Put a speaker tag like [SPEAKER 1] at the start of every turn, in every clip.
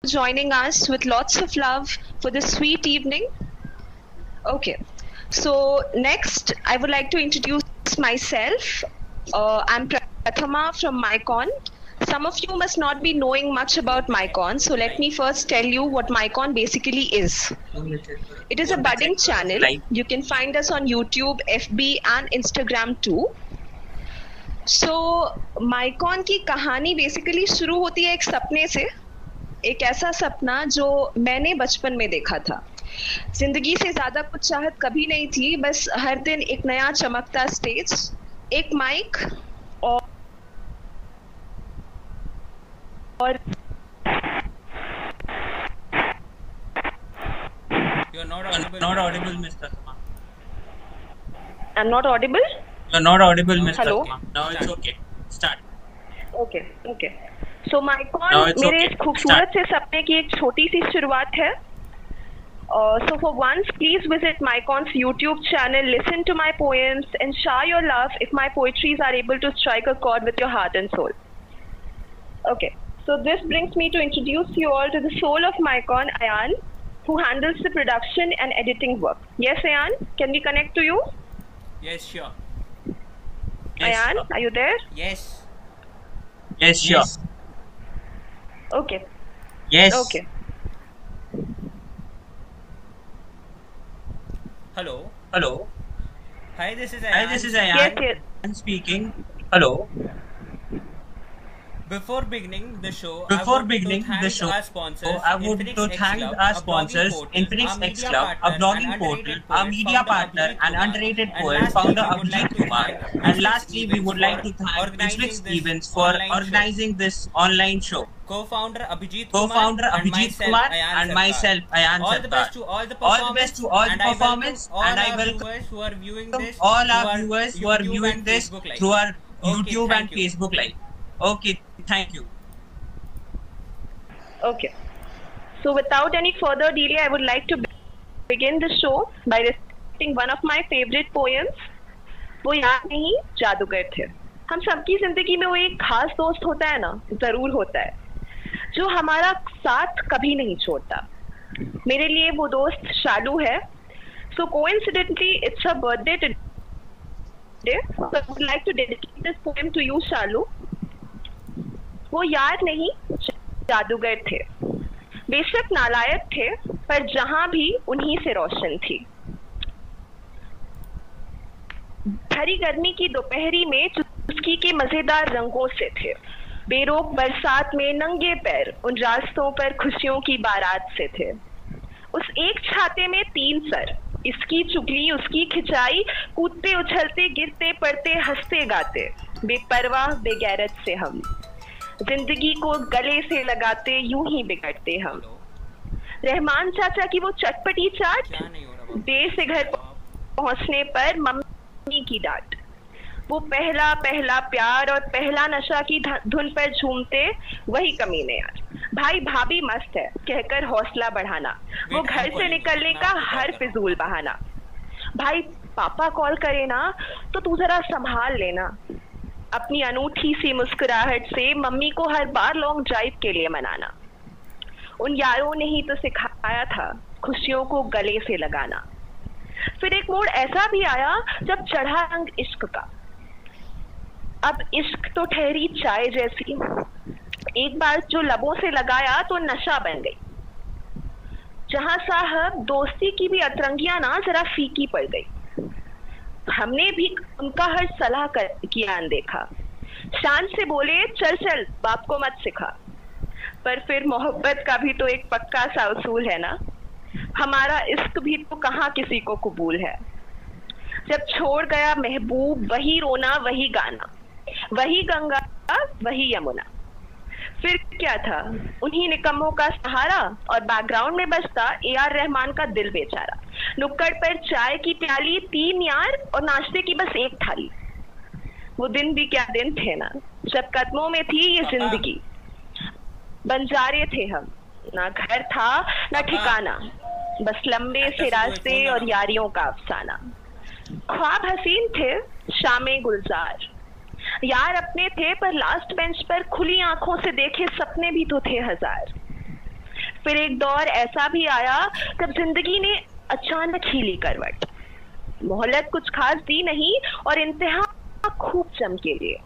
[SPEAKER 1] joining us with lots of love for this sweet evening. Okay, so next I would like to introduce myself. I'm Prathama from Mycon. Some of you must not be knowing much about Mycon, so let me first tell you what Mycon basically is. It is a budding channel. You can find us on YouTube, FB and Instagram too. So Mycon की कहानी basically शुरू होती है एक सपने से, एक ऐसा सपना जो मैंने बचपन में देखा था। जिंदगी से ज्यादा कुछ चाहत कभी नहीं थी, बस हर दिन एक नया चमकता स्टेज, एक माइक और
[SPEAKER 2] You're not audible, Mr. Sama.
[SPEAKER 1] I'm not audible?
[SPEAKER 2] You're not audible, Mr.
[SPEAKER 1] Hello?
[SPEAKER 2] Sama. Now it's okay. Start.
[SPEAKER 1] Okay. So Mycon मेरे इस खूबसूरत से सपने की एक छोटी सी शुरुआत है. So for once, please visit Mycon's YouTube channel, listen to my poems and share your love if my poetries are able to strike a chord with your heart and soul. Okay, so this brings me to introduce you all to the soul of Mycon, Ayan, who handles the production and editing work. Yes, Ayan, can we connect to you?
[SPEAKER 2] Yes, sure.
[SPEAKER 1] Ayan,
[SPEAKER 2] Sure.
[SPEAKER 1] are you there?
[SPEAKER 2] Yes, sure.
[SPEAKER 1] Yes. Okay.
[SPEAKER 2] Yes.
[SPEAKER 1] Okay.
[SPEAKER 2] Hello. Hi, this is
[SPEAKER 1] Yes.
[SPEAKER 2] Ayan. I'm speaking. Hello. Before beginning the show, I would to thank our sponsors, Infinix X Club, a blogging portal, our media partner, and underrated poet, founder Abhijit Kumar. And lastly, we would like to thank Infinix Events for organizing this online show. Co-founder Abhijit Kumar and myself, Ayan
[SPEAKER 3] All the best to all the performers,
[SPEAKER 2] and I welcome
[SPEAKER 3] who are viewing this,
[SPEAKER 2] all our viewers who are viewing this through our YouTube and Facebook Live. Okay, thank you.
[SPEAKER 1] Okay. So without any further delay, I would like to begin the show by reciting one of my favorite poems. वो याद नहीं जादूगर थे. हम सबकी जिंदगी में वो एक खास दोस्त होता है ना, जरूर होता है, जो हमारा साथ कभी नहीं छोड़ता. मेरे लिए वो दोस्त शालू है. So coincidentally, it's her birthday today. So I would like to dedicate this poem to you, Shalu. वो यार नहीं जादूगर थे, बेशक नालायक थे, पर जहां भी उन्हीं से रोशन थी. भरी गर्मी की दोपहरी में चुस्की के मजेदार रंगों से थे, बेरोक बरसात में नंगे पैर उन रास्तों पर खुशियों की बारात से थे. उस एक छाते में 3 सर, इसकी चुगली उसकी खिंचाई, कूदते उछलते गिरते पड़ते हंसते गाते, बेपरवाह बेगैरत से हम जिंदगी को गले से लगाते यूं ही बिगड़ते हम. रहमान चाचा की वो चटपटी चाट, देर से घर पहुंचने पर मम्मी की डांट, वो पहला प्यार और पहला नशा की धुन पर झूमते वही कमीने यार. भाई भाभी मस्त है कहकर हौसला बढ़ाना, वो घर से निकलने का हर फिजूल बहाना. भाई पापा कॉल करे ना तो तू जरा संभाल लेना, अपनी अनूठी सी मुस्कुराहट से मम्मी को हर बार लॉन्ग ड्राइव के लिए मनाना. उन यारों ने ही तो सिखाया था खुशियों को गले से लगाना. फिर एक मोड़ ऐसा भी आया जब चढ़ा रंग इश्क का. अब इश्क तो ठहरी चाय जैसी, एक बार जो लबों से लगाया तो नशा बन गई. जहां साहब दोस्ती की भी अतरंगियां ना जरा फीकी पड़ गई. हमने भी उनका हर सलाह किया अनदेखा, शान से बोले चल बाप को मत सिखा. पर फिर मोहब्बत का भी तो एक पक्का सा उसूल है ना, हमारा इश्क भी तो कहाँ किसी को कबूल है. जब छोड़ गया महबूब वही रोना वही गाना, वही गंगा वही यमुना. फिर क्या था उन्हीं निकम्मों का सहारा, और बैकग्राउंड में बजता AR रहमान का दिल बेचारा. नुक्कड़ पर चाय की प्याली, 3 यार और नाश्ते की बस एक थाली. वो दिन भी क्या दिन थे ना, जब कदमों में थी ये जिंदगी. बंजारे थे हम, ना घर था ना ठिकाना, बस लंबे से रास्ते और यारियों का अफसाना. ख्वाब हसीन थे शामें गुलजार, यार अपने थे पर लास्ट बेंच पर खुली आंखों से देखे सपने भी तो थे 1000. फिर एक दौर ऐसा भी आया जब जिंदगी ने अचानक ही ली करवट। मोहलत कुछ खास दी नहीं और इंतहा खूब चमके लिए।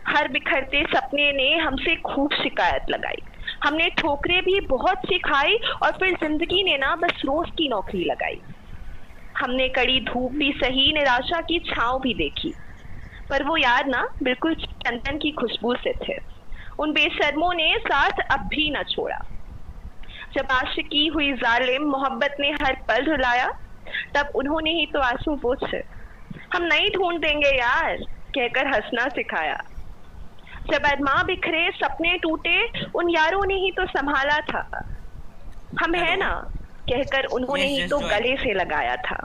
[SPEAKER 1] हर बिखरते सपने ने हमसे खूब शिकायत लगाई। हमने ठोकरें भी बहुत सी खाई और फिर जिंदगी ने ना बस रोज की नौकरी लगाई। हमने कड़ी धूप भी सही, निराशा की छांव भी देखी, पर वो यार ना बिल्कुल चंदन की खुशबू से थे। उन बेशर्मों ने साथ अब भी न छोड़ा। जब आशिकी हुई जालिम, मोहब्बत ने हर पल रुलाया, तब उन्होंने ही तो आंसू पोंछे हम नहीं ढूंढ देंगे यार कहकर हंसना सिखाया। जब अरमां बिखरे, सपने टूटे, उन यारों ने ही तो संभाला था। हम है ना कहकर उन्होंने ही तो गले से लगाया था।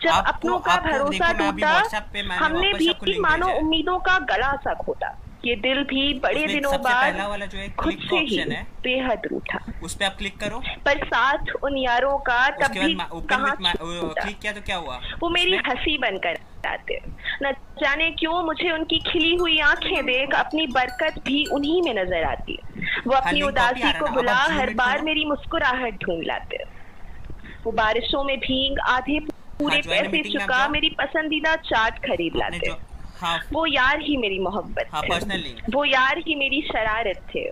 [SPEAKER 1] जब अपनों का भरोसा टूटा, हमने भी मानो उम्मीदों का गला सा घोटा। ये दिल भी बड़े दिनों बाद खुद से ही बेहद रूठा।
[SPEAKER 3] उस पे आप क्लिक करो।
[SPEAKER 1] पर साथ उन यारों का तब भी कहाँ
[SPEAKER 3] क्लिक किया तो क्या हुआ?
[SPEAKER 1] वो मेरी हंसी बनकर आते। न जाने क्यों मुझे उनकी खिली हुई आंखें देख अपनी बरकत भी उन्हीं में नजर आती। वो अपनी उदासी को भुला हर बार मेरी मुस्कुराहट ढूंढ लाते। वो बारिशों में भीग आधे पूरे पैसे चुका मेरी पसंदीदा चाट खरीद लाते। वो यार ही मेरी मोहब्बत थे। वो यार ही मेरी शरारत थे।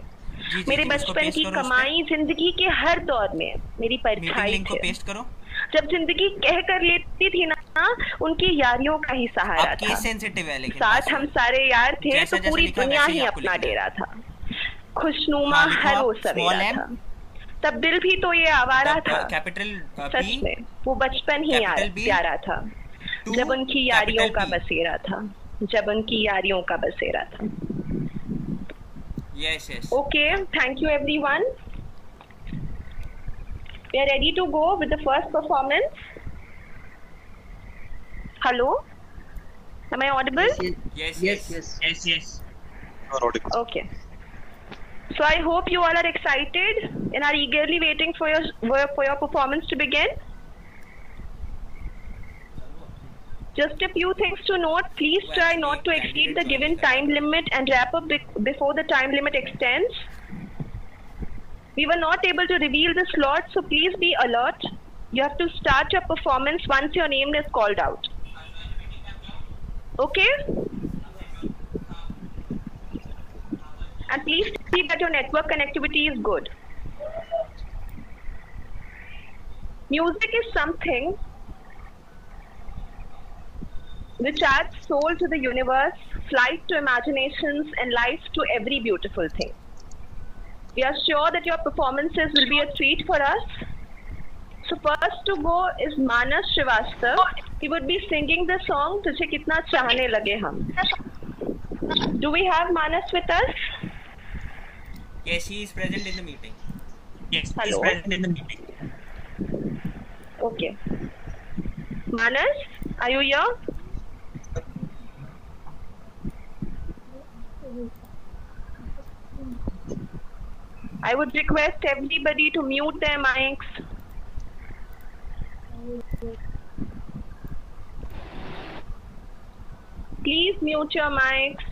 [SPEAKER 1] मेरे बचपन की कमाई, जिंदगी के हर दौर में मेरी परछाई थे। जब जिंदगी कह कर लेती थी ना, उनकी यारियों का ही सहारा था। साथ हम सारे यार थे तो पूरी दुनिया ही अपना डेरा था। खुशनुमा हर वो सवेरा था। तब दिल भी तो ये आवारा था। सच में वो बचपन ही प्यारा था, जब उनकी यारियों का बसेरा था। जब उनकी यारियों का बसेरा था।
[SPEAKER 3] Yes.
[SPEAKER 1] Okay, thank you everyone. We are ready to go with the first performance. Hello? Am I audible?
[SPEAKER 3] Yes.
[SPEAKER 2] You are audible.
[SPEAKER 1] Okay. So I hope you all are excited and are eagerly waiting for your performance to begin. Just a few things to note. Please try not to exceed the given time limit and wrap up before the time limit extends. We were not able to reveal the slot, so please be alert. You have to start your performance once your name is called out. Okay? And please see that your network connectivity is good. Music is something which adds soul to the universe, flight to imaginations, and life to every beautiful thing. We are sure that your performances will be a treat for us. So first to go is Manas Srivastav. He would be singing the song Tujhe Kitna Chahne Lage Hum. Do we have Manas with us?
[SPEAKER 3] Yes, he is present in the meeting.
[SPEAKER 2] Yes, he is present in the meeting.
[SPEAKER 1] Okay. Manas, are you here? I would request everybody to mute their mics. Please mute your mics.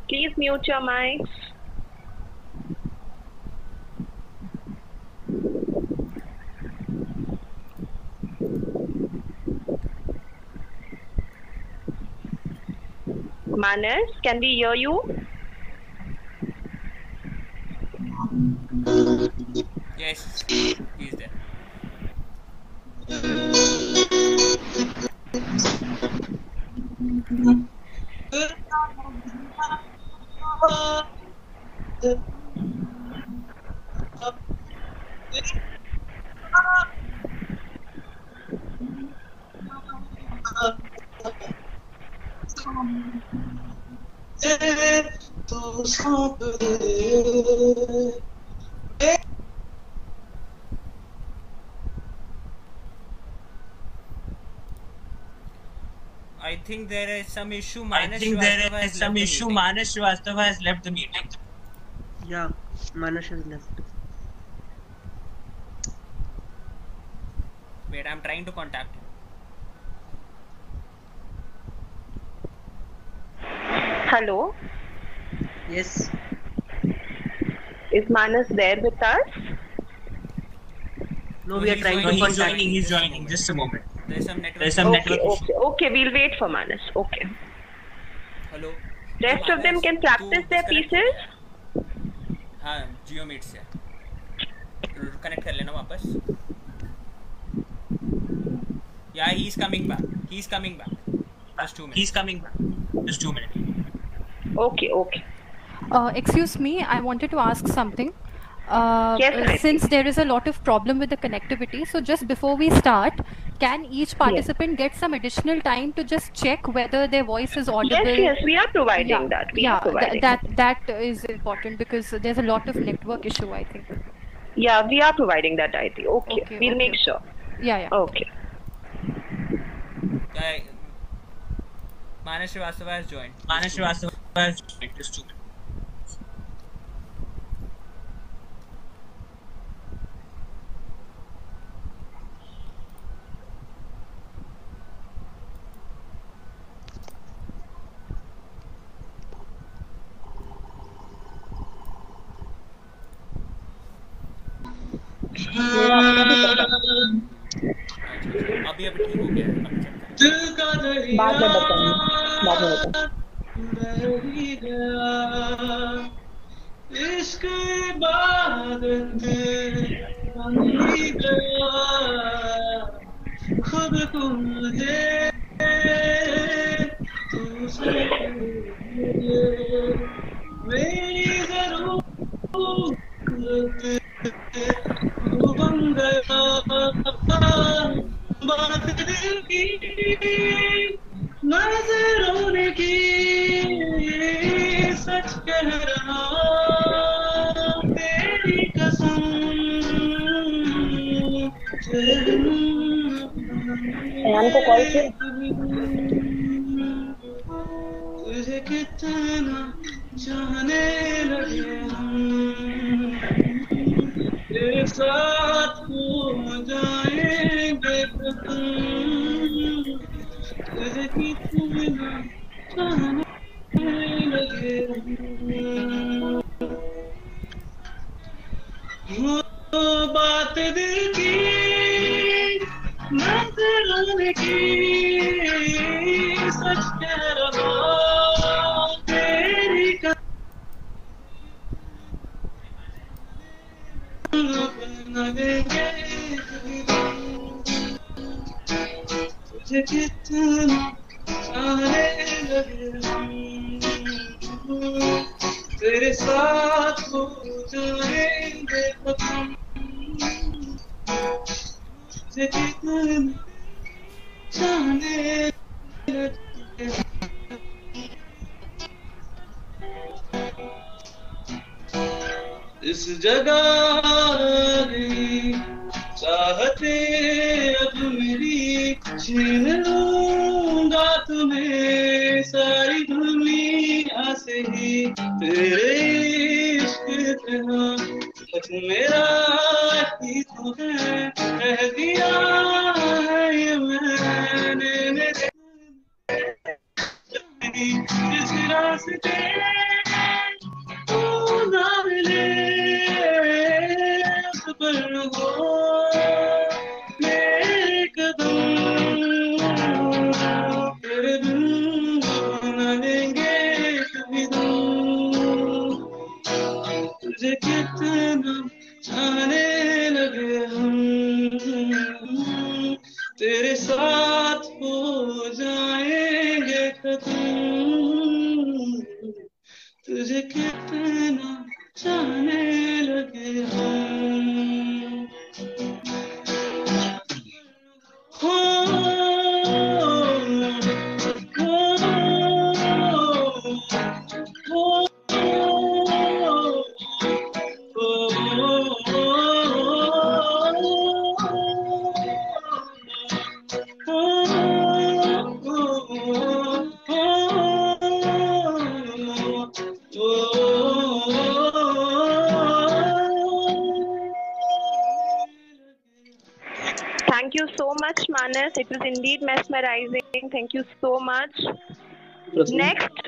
[SPEAKER 1] Please mute your mics. Manas, can we hear you?
[SPEAKER 3] Yes, he is there. I think there is some issue. Manas
[SPEAKER 2] Srivastav has left the meeting.
[SPEAKER 4] Yeah, Manas has left.
[SPEAKER 3] Wait, I'm trying to contact him.
[SPEAKER 1] Hello.
[SPEAKER 4] Yes.
[SPEAKER 1] Is Manas there with us?
[SPEAKER 4] No, we are trying to
[SPEAKER 2] He's
[SPEAKER 4] contact.
[SPEAKER 2] joining. Just a moment.
[SPEAKER 3] There's some network.
[SPEAKER 2] There's some network issue.
[SPEAKER 1] Okay. We'll wait for Manas. Okay.
[SPEAKER 3] Hello.
[SPEAKER 1] Rest of them can practice their pieces.
[SPEAKER 3] हाँ, Jio Meet से connect कर लेना वापस. Yeah, he's coming back. Just 2 minutes.
[SPEAKER 2] He's coming back. Just 2 minutes.
[SPEAKER 1] Okay.
[SPEAKER 5] Excuse me, I wanted to ask something.
[SPEAKER 1] Yes,
[SPEAKER 5] Since there is a lot of problem with the connectivity, so just before we start, can each participant get some additional time to just check whether their voice is audible?
[SPEAKER 1] Yes, we are providing that.
[SPEAKER 5] That is important because there's a lot of network issue, I think.
[SPEAKER 1] Yeah, we are providing that, I think. Okay. We'll make sure.
[SPEAKER 5] Yeah.
[SPEAKER 1] Okay.
[SPEAKER 3] Manas Srivastava has joined.
[SPEAKER 2] Just 2 minutes.
[SPEAKER 3] अभी ठीक हो गया है.
[SPEAKER 1] बाद में बताऊंगी.
[SPEAKER 6] इश्क इबादत बनी गया खुद को मुझे तुझसे मेरी जरूरत बन गया बात दिल की नजरों ने की सच कह रहा तेरी कसम
[SPEAKER 1] को कॉल किया.
[SPEAKER 6] तुझे कितना चाहने लगे हम तेरे साथ हो जाएंगे कसम तुझे कितना चाहने लगे वो बात दिल की नजरों की सच कह रहा तेरी बना देंगे तुझे कितना चाहने लगे तेरे साथ हो जाएंगे खत्म तुझे कितना चाहने लगे इस जगह चाहते अब मेरी छीन लूंगा तुम्हें सारी दुनिया से ही तेरे इश्क इतना बस मेरा ही तो है कह दिया है ये मैंने जिस रास्ते तू ना मिले उस पर हो मेरे कदम तेरे बिन बना देंगे कभी दम तुझे कितना चाहने लगे हम तेरे साथ हो जाएंगे खत्म तुझे कितना चाहने लगे हम हो
[SPEAKER 1] Thank you so much, Manas. It was indeed mesmerizing. Thank you so much. Next,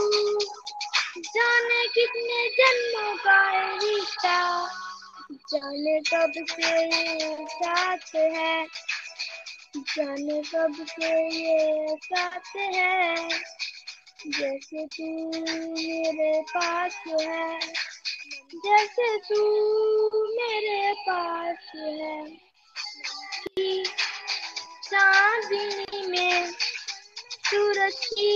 [SPEAKER 7] जाने कब से ये साथ है, जाने कब से ये साथ है, जैसे तू मेरे पास है, जैसे तू मेरे पास है। चांदनी में सूरज की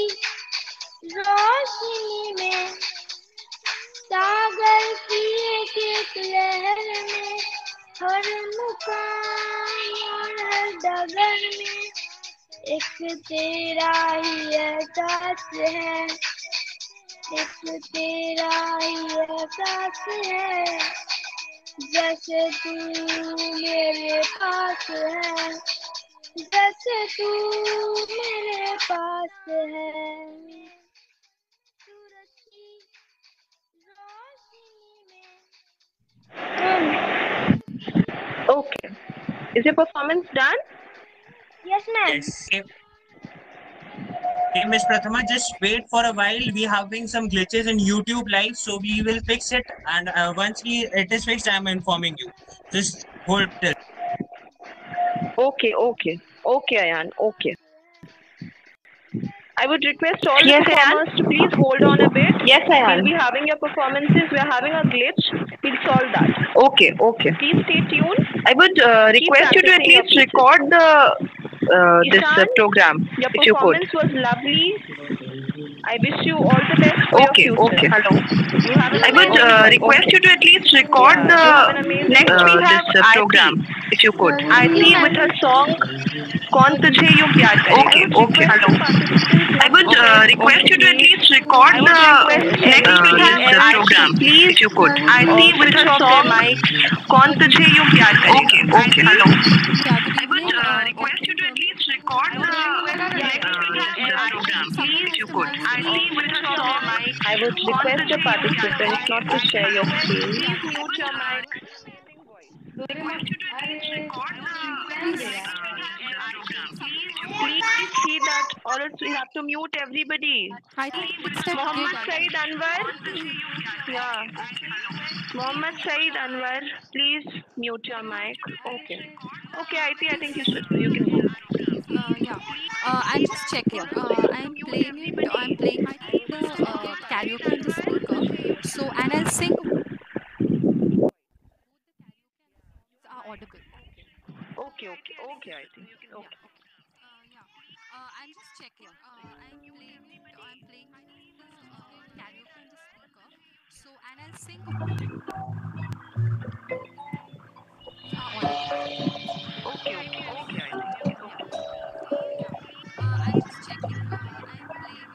[SPEAKER 7] रोशनी में, सागर की एक लहर में, हर मुकाम और हर डगर में एक तेरा ही एहसास है, एक तेरा ही एहसास है, जैसे तू मेरे पास है, जैसे तू मेरे पास है। सूरज की रोशनी में।
[SPEAKER 1] Okay. Is your performance done?
[SPEAKER 7] Yes, ma'am.
[SPEAKER 2] Yes. Okay, Miss Prathama, just wait for a while. We having some glitches in YouTube live, so we will fix it. And once it is fixed, I am informing you. Just hold till.
[SPEAKER 1] Okay, Ayan. Okay. I would request all the performers to please hold on a bit. Yes, Ayan. We'll be having your performances. We are having a glitch. We'll solve that. Okay. Please stay tuned. I would request you to at least record this program, if you could. Your performance was lovely. I wish you all the best for your future. Okay. Hello. I would request you to at least record this program, if you could. I see with her song "Kaun Tujhe Yun Pyar Karega." Okay. Hello. I would request you to at least record this program, if you could. I see with her song "Kaun Tujhe Yun Pyar Karega." Okay. Hello. I would request you to at least record program, if you could. I see with her song. I would request the participants not to share your screen. Please mute your mic. Please see that, or else we have to mute everybody.
[SPEAKER 5] I think it's that
[SPEAKER 1] Mohammed
[SPEAKER 5] kid.
[SPEAKER 1] Saeed Anwar. Yeah. Mohammed Saeed Anwar, please mute your mic. Okay, I think you can go.
[SPEAKER 5] Yeah. I'm just checking. I'm playing it. I'm playing the karaoke in the speaker. So, and I'll sing. Are audible.
[SPEAKER 1] Okay, I think. Okay.
[SPEAKER 5] Yeah. I'm just checking. I'm playing it. I'm playing the karaoke in the speaker. So, and I'll sing. Are audible.
[SPEAKER 1] Okay, I think. Okay.
[SPEAKER 5] I'm just checking. I'm playing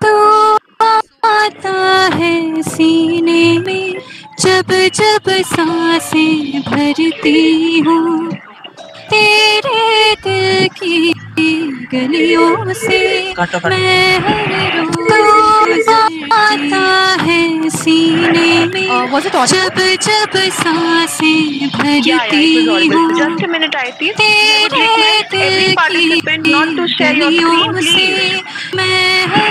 [SPEAKER 5] तो आता है सीने में जब जब सांसें भरती हूँ तेरे दिल की गलियों से मैं हर रोज आता है सीने में जब जब सांसें भरती हूँ
[SPEAKER 1] Just a minute, I think. Every participant not to share your screen, please.
[SPEAKER 5] मैं हर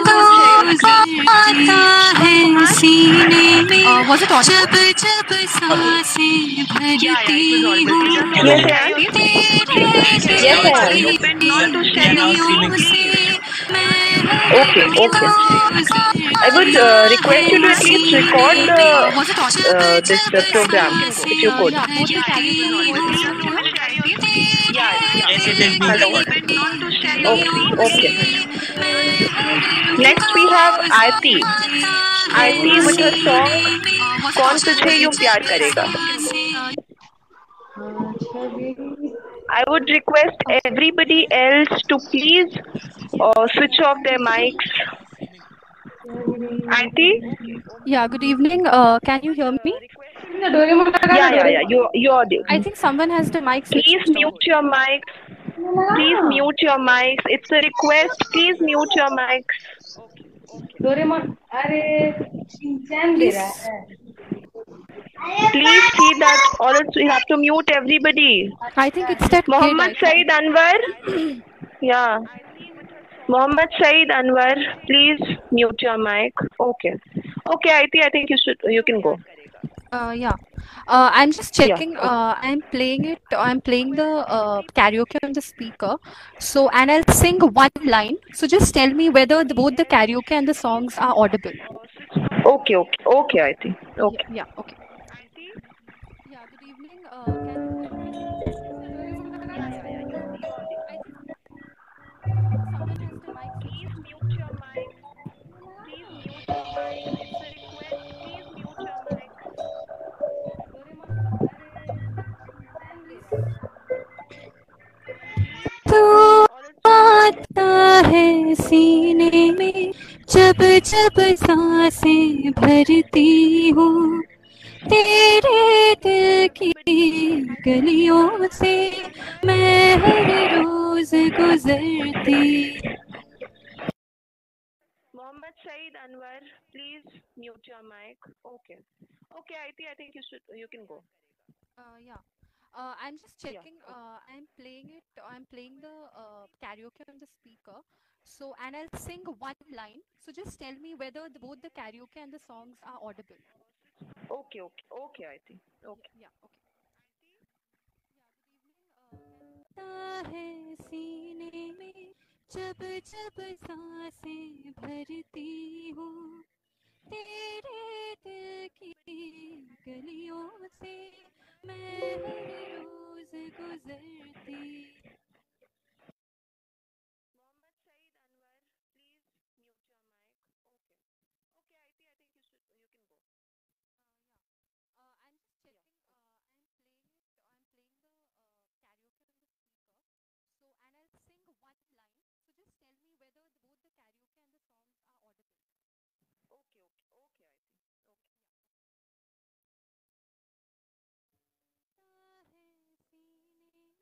[SPEAKER 5] रोज आता है सीने में जब जब सांसें भरती हूँ
[SPEAKER 1] Not to share your screen, please. Okay. I would request you to at least record this program, if you could.
[SPEAKER 2] Yes, it is being recorded.
[SPEAKER 1] Okay. Next we have Aarti. Aarti with her song "Kaun Tujhe Yun Pyar Karega." I would request everybody else to please switch off their mics. Auntie?
[SPEAKER 5] Yeah, good evening. Can you hear me?
[SPEAKER 1] Yeah. You're audible.
[SPEAKER 5] I think someone has the mic
[SPEAKER 1] Please
[SPEAKER 5] switched off.
[SPEAKER 1] mute your mics. Please mute your mics. It's a request. Please mute your mics. Please see that, or else we have to mute everybody.
[SPEAKER 5] I think it's that
[SPEAKER 1] Mohammed
[SPEAKER 5] kid.
[SPEAKER 1] Saeed Anwar. Yeah. Mohammed Saeed Anwar, please mute your mic. Okay. Okay, I think you can go.
[SPEAKER 5] Yeah. I'm just
[SPEAKER 1] Yeah.
[SPEAKER 5] checking. I'm playing it. I'm playing the karaoke on the speaker. So, and I'll sing one line. So, just tell me whether both the karaoke and the songs are audible.
[SPEAKER 1] Okay, I think.
[SPEAKER 5] Yeah.
[SPEAKER 1] Okay.
[SPEAKER 5] Yeah. Okay. Yeah. Good evening. Can I think someone has the mic switched
[SPEAKER 1] Please
[SPEAKER 5] on.
[SPEAKER 1] mute your mic. Please mute your mic. It's a request. Please mute your mic. Please.
[SPEAKER 5] तू
[SPEAKER 1] All its recording.
[SPEAKER 5] आता है सीने में जब जब सांसें भरती हूँ तेरे दिल की गलियों से मैं हर रोज गुजरती
[SPEAKER 1] Mohammed Saeed Anwar, please mute your mic. Okay. Okay, I think you can go.
[SPEAKER 5] Yeah. I'm just
[SPEAKER 1] Yeah.
[SPEAKER 5] checking. I'm playing it. I'm playing the karaoke on the speaker. So, and I'll sing one line. So, just tell me whether both the karaoke and the songs are audible.
[SPEAKER 1] Okay, I think. Okay.
[SPEAKER 5] Yeah. Okay. आता है सीने में जब जब सांसें भरती हूँ तेरे दिल की गलियों से मैं हर रोज गुजरती I'm just checking. I'm playing it. I'm playing the karaoke on the speaker. So, and I'll sing one line. So, just tell me whether both the karaoke and the songs are audible. आता है सीने में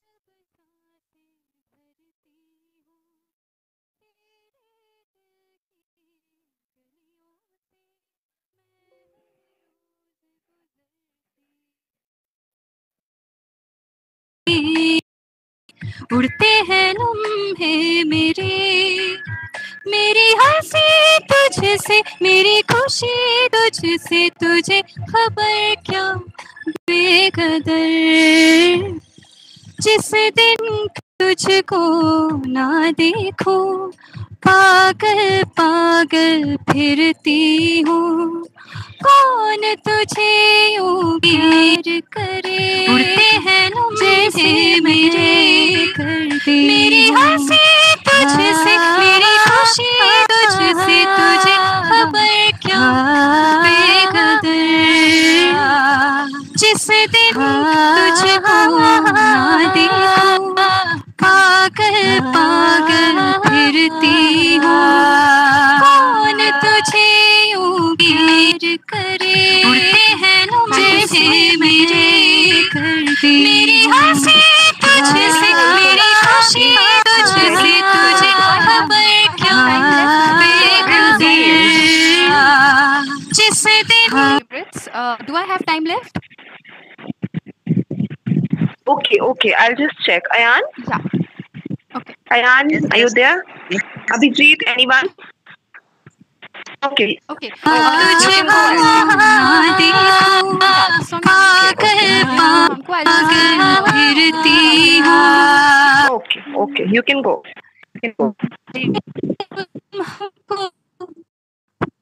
[SPEAKER 5] जब जब सांसें भरती हूँ तेरे दिल की गलियों से मैं हर रोज गुजरती उड़ते हैं लम्हे मेरी हंसी तुझसे मेरी खुशी तुझसे तुझे खबर क्या बेकदर जिस दिन तुझको ना देखूं पागल पागल फिरती हूँ कौन तुझे यूं प्यार करे उड़ते हैं जैसे मेरे करती मेरी हंसी तुझसे मेरी खुशी तुझसे तुझे खबर क्या बेकदर जिस दिन तुझको ना देखूं पागल पागल फिरती हूँ कौन तुझे यूं प्यार करे उड़ते हैं जैसे मेरे करती मेरी हंसी तुझसे मेरी खुशी तुझसे तुझे खबर क्या बेकदर जिस दिन do I have time left?
[SPEAKER 1] Okay, I'll just check. Ayan?
[SPEAKER 5] Yeah. Okay.
[SPEAKER 1] Ayan,
[SPEAKER 4] Yes,
[SPEAKER 1] are you
[SPEAKER 4] yes.
[SPEAKER 1] there? Abhijit, anyone? Okay.
[SPEAKER 5] Okay.
[SPEAKER 1] You can go ahead. Okay, you can go. You can go.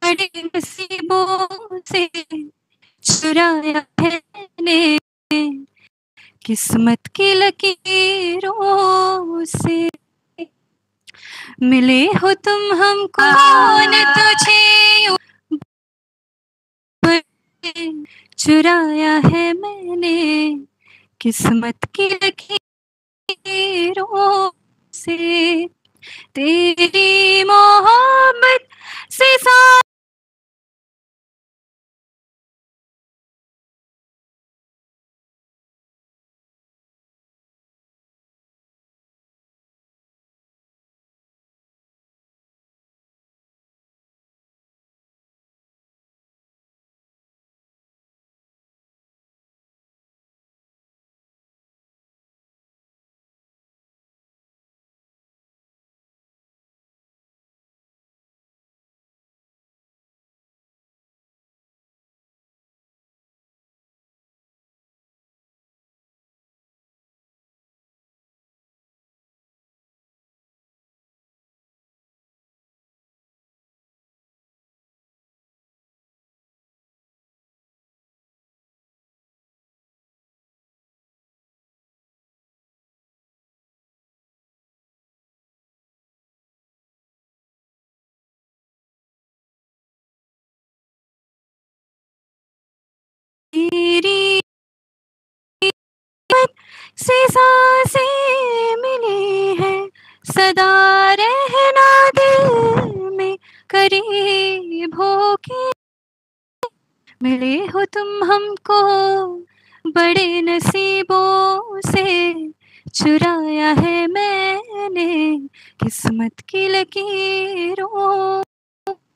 [SPEAKER 5] बड़े नसीबों से चुराया है ने किस्मत की लकीरों से मिले हो तुम हमको कौन तुझे चुराया है मैंने किस्मत की लकीरों से तेरी मोहब्बत से से सांसें मिली है, सदा रहना दिल में करीब होके। मिले हो तुम हमको बड़े नसीबों से, चुराया है मैंने किस्मत की लकीरों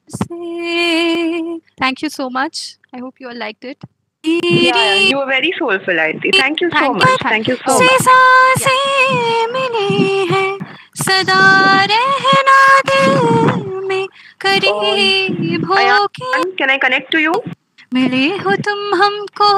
[SPEAKER 5] से. Thank you so much. I hope you all liked it.
[SPEAKER 1] Yeah, you were very soulful, Aarti. Thank you so much. Thank you so
[SPEAKER 5] से
[SPEAKER 1] much.
[SPEAKER 5] सांसें मिली है, सदा रहना दिल में करीब होके.
[SPEAKER 1] Ayan, can I connect to you?
[SPEAKER 5] मिले हो तुम हमको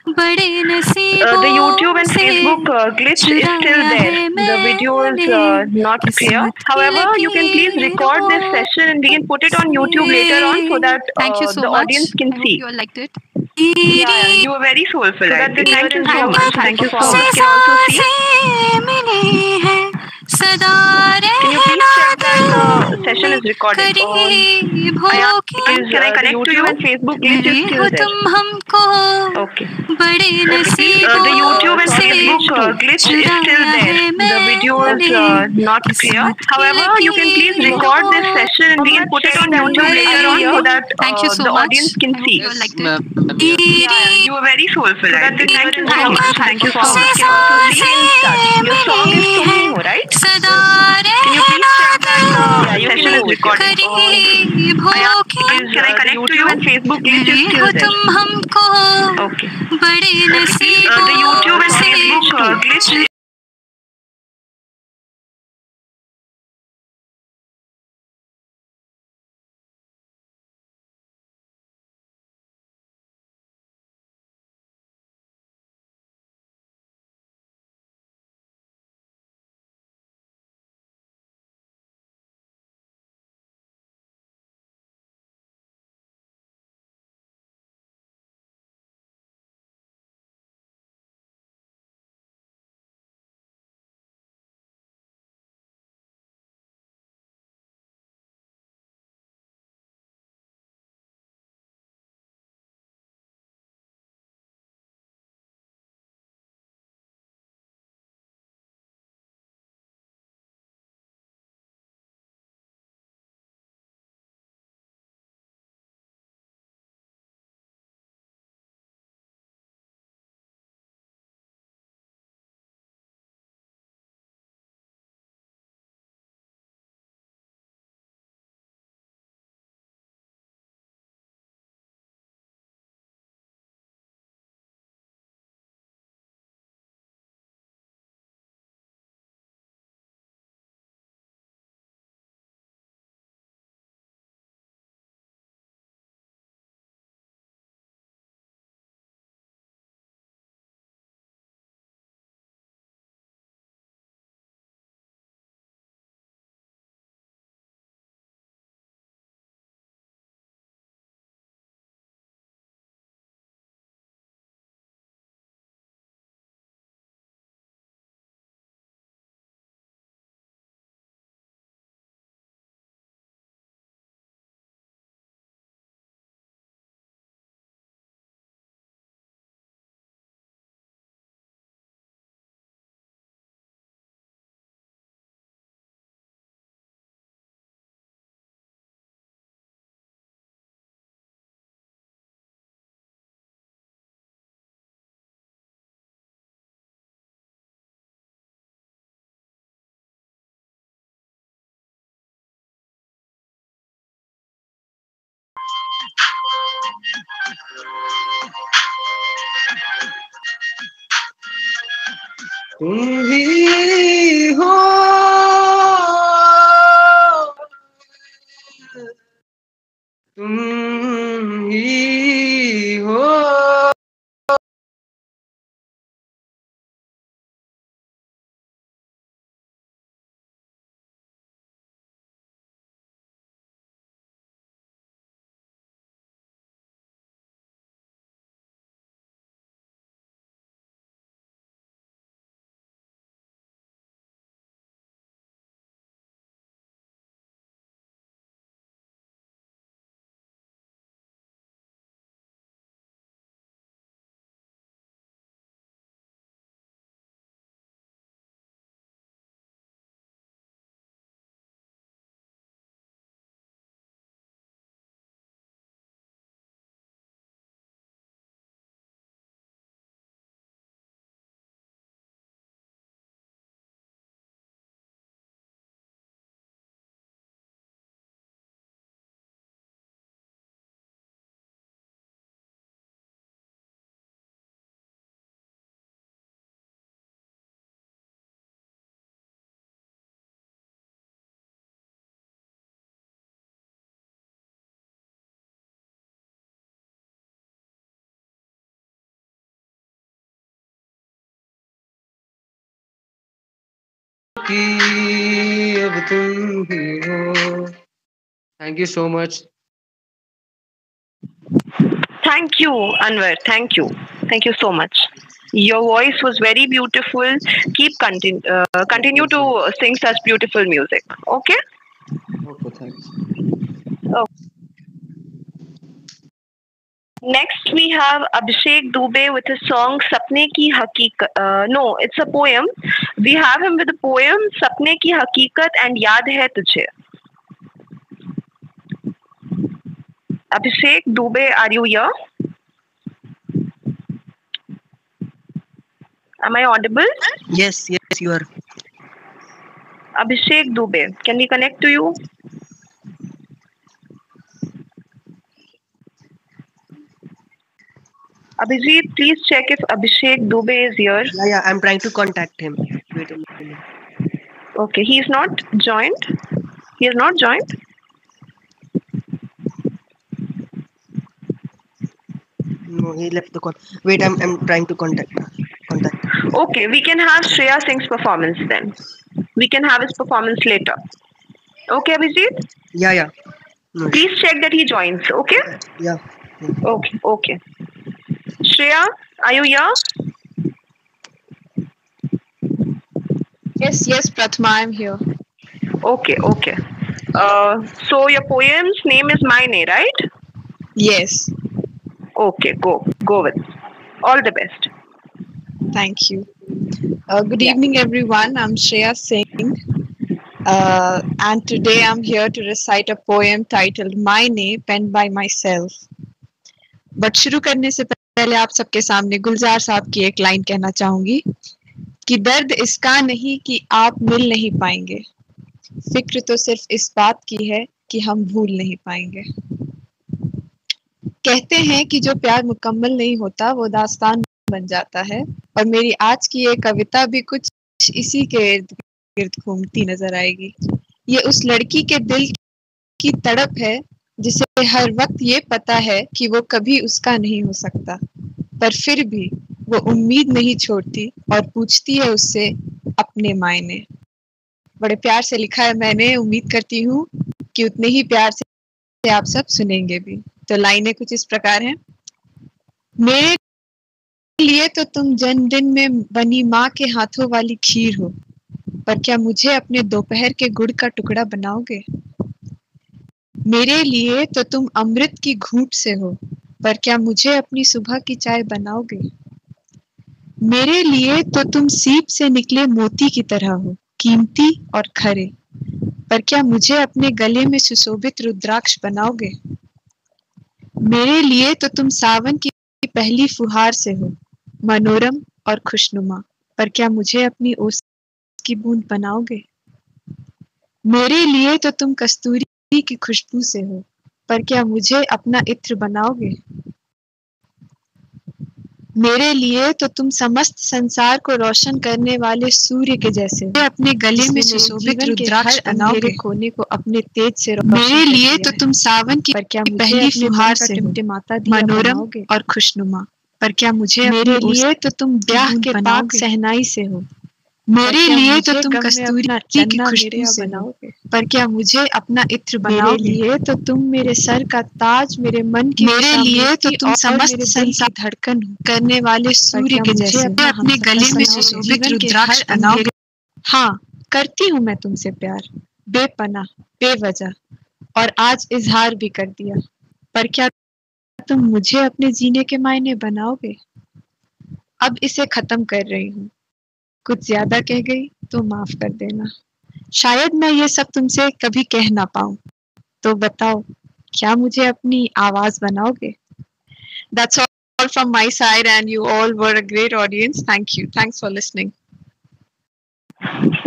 [SPEAKER 5] बड़े नसीबों
[SPEAKER 1] The YouTube and
[SPEAKER 5] से,
[SPEAKER 1] Facebook glitch is still
[SPEAKER 5] चुराया
[SPEAKER 1] there.
[SPEAKER 5] है
[SPEAKER 1] The video is
[SPEAKER 5] मैंने
[SPEAKER 1] not clear.
[SPEAKER 5] किस्मत की
[SPEAKER 1] However, you can please record this
[SPEAKER 5] लकीरों
[SPEAKER 1] session and we can put it on YouTube later on so that
[SPEAKER 5] Thank you so
[SPEAKER 1] the
[SPEAKER 5] much.
[SPEAKER 1] audience can
[SPEAKER 5] I hope
[SPEAKER 1] see.
[SPEAKER 5] you all liked it.
[SPEAKER 1] Yeah, you were very soulful.
[SPEAKER 6] So that
[SPEAKER 1] Aarti.
[SPEAKER 6] the
[SPEAKER 1] Thank you
[SPEAKER 6] viewers
[SPEAKER 1] so
[SPEAKER 6] and
[SPEAKER 1] much. Thank you so
[SPEAKER 5] से
[SPEAKER 1] much. Can also see.
[SPEAKER 5] सांसें मिली है, सदा
[SPEAKER 1] Can you please
[SPEAKER 5] रहना
[SPEAKER 1] check that the
[SPEAKER 5] दिल
[SPEAKER 1] session
[SPEAKER 5] में
[SPEAKER 1] is recorded?
[SPEAKER 5] करीब
[SPEAKER 1] Ayan,
[SPEAKER 5] होके.
[SPEAKER 1] can I connect to you and Facebook glitch
[SPEAKER 5] मिले
[SPEAKER 1] is
[SPEAKER 5] हो
[SPEAKER 1] still there.
[SPEAKER 5] तुम हमको
[SPEAKER 1] Okay.
[SPEAKER 5] बड़े
[SPEAKER 1] The
[SPEAKER 5] नसीबों
[SPEAKER 1] YouTube and
[SPEAKER 5] से,
[SPEAKER 1] Facebook glitch is still
[SPEAKER 5] चुराया
[SPEAKER 1] there.
[SPEAKER 5] है
[SPEAKER 1] The video is
[SPEAKER 5] मैंने
[SPEAKER 1] not clear.
[SPEAKER 5] किस्मत की
[SPEAKER 1] However, you can please record this session and we can put it on YouTube later on so that
[SPEAKER 5] Thank you so
[SPEAKER 1] the
[SPEAKER 5] much.
[SPEAKER 1] audience can
[SPEAKER 5] I hope
[SPEAKER 1] see.
[SPEAKER 5] you all liked it.
[SPEAKER 1] Yeah, you were very soulful.
[SPEAKER 6] So that the
[SPEAKER 1] Thank you
[SPEAKER 6] viewers
[SPEAKER 1] so
[SPEAKER 6] and
[SPEAKER 1] much. Thank you so much. Can also see in touch. Your song is Tum Ho, right?
[SPEAKER 5] सदा
[SPEAKER 1] Can you please check that the
[SPEAKER 6] you
[SPEAKER 1] session
[SPEAKER 6] can
[SPEAKER 1] is
[SPEAKER 6] go with
[SPEAKER 1] recorded?
[SPEAKER 5] करीब होके.
[SPEAKER 1] Can I connect to you and Facebook glitch is
[SPEAKER 5] मिले
[SPEAKER 1] still
[SPEAKER 5] हो
[SPEAKER 1] there.
[SPEAKER 5] तुम हमको
[SPEAKER 1] Okay.
[SPEAKER 5] बड़े
[SPEAKER 1] The
[SPEAKER 5] नसीबों
[SPEAKER 1] YouTube and
[SPEAKER 5] से,
[SPEAKER 1] Facebook glitch
[SPEAKER 6] तुम ही हो, तुम ही हो. की अब तुम ही हो। Thank you so much.
[SPEAKER 1] Thank you, Anwar. Thank you. Thank you so much. Your voice was very beautiful. Continue to sing such beautiful music. Okay?
[SPEAKER 6] Okay, thanks.
[SPEAKER 1] Oh. Next we have Abhishek Dubey with his song Sapne Ki Hakikat. No, it's a poem. We have him with the poem Sapne Ki Hakikat and Yaad Hai Tujhe. Abhishek Dubey, are you here? Am I audible?
[SPEAKER 4] Yes, you are.
[SPEAKER 1] Abhishek Dubey, can we connect to you? Abhijit, please check if Abhishek Dubey is here.
[SPEAKER 4] Yeah, I'm trying to contact him. Wait a minute.
[SPEAKER 1] Okay, he is not joined. He is not joined.
[SPEAKER 4] No, he left the call. Wait, I'm trying to contact.
[SPEAKER 1] Okay, we can have Shreya Singh's performance then. We can have his performance later. Okay, Abhijit?
[SPEAKER 4] Yeah. No.
[SPEAKER 1] Please check that he joins, okay?
[SPEAKER 4] Yeah.
[SPEAKER 1] Okay. Shreya, are you here?
[SPEAKER 8] Yes, Prathama, I'm here.
[SPEAKER 1] Okay. So your poem's name is Maine, right?
[SPEAKER 8] Yes.
[SPEAKER 1] Okay, go with it. All the best.
[SPEAKER 8] Thank you. Good evening, everyone. I'm Shreya Singh. And today I'm here to recite a poem titled Maine, penned by myself. But शुरू करने से पहले आप सबके सामने गुलजार साहब की एक लाइन कहना चाहूंगी कि दर्द इसका नहीं कि आप मिल नहीं पाएंगे, फिक्र तो सिर्फ इस बात की है कि हम भूल नहीं पाएंगे। कहते हैं कि जो प्यार मुकम्मल नहीं होता वो दास्तान बन जाता है, और मेरी आज की ये कविता भी कुछ इसी के इर्द गिर्द घूमती नजर आएगी। ये उस लड़की के दिल की तड़प है जिसे हर वक्त ये पता है कि वो कभी उसका नहीं हो सकता, पर फिर भी वो उम्मीद नहीं छोड़ती और पूछती है उससे अपने मायने। बड़े प्यार से लिखा है मैंने, उम्मीद करती हूँ कि उतने ही प्यार से आप सब सुनेंगे भी। तो लाइनें कुछ इस प्रकार हैं। मेरे लिए तो तुम जन्मदिन में बनी माँ के हाथों वाली खीर हो, पर क्या मुझे अपने दोपहर के गुड़ का टुकड़ा बनाओगे? मेरे लिए तो तुम अमृत की घूंट से हो, पर क्या मुझे अपनी सुबह की चाय बनाओगे? मेरे लिए तो तुम सीप से निकले मोती की तरह हो, कीमती और खरे, पर क्या मुझे अपने गले में सुशोभित रुद्राक्ष बनाओगे? मेरे लिए तो तुम सावन की पहली फुहार से हो, मनोरम और खुशनुमा, पर क्या मुझे अपनी ओस की बूंद बनाओगे? मेरे लिए तो तुम कस्तूरी की खुशबू से हो, पर क्या मुझे अपना इत्र बनाओगे? मेरे लिए तो तुम समस्त संसार को रोशन करने वाले सूर्य के जैसे हो, अपने गले में सुशोभित रुद्राक्ष बनाओगे, खोने को अपने तेज से रोशन। मेरे लिए तो तुम सावन की पहली फुहार से हो, मनोरम और खुशनुमा, पर क्या मुझे मेरे लिए तो तुम ब्याह के पाक सहनाई से हो, मेरे लिए तो तुम कस्तूरी की खुशबू से हो, पर क्या मुझे अपना इत्र बनाओगे? मेरे लिए तो तुम मेरे सर का ताज, मेरे मन की, मेरे लिए तो तुम समस्त संसार की धड़कन करने वाले सूर्य के जैसे अपने गले में सुशोभित रुद्राक्ष बनाओगे। हाँ, करती हूँ मैं तुमसे प्यार, बेपनाह बेवजह, और आज इजहार भी कर दिया, पर क्या तुम मुझे अपने जीने के मायने बनाओगे? अब इसे खत्म कर रही हूँ, कुछ ज्यादा कह गई तो माफ कर देना। शायद मैं ये सब तुमसे कभी कह ना पाऊं, तो बताओ क्या मुझे अपनी आवाज बनाओगे? That's all from my side, and you all were a great audience. Thank you. Thanks for listening.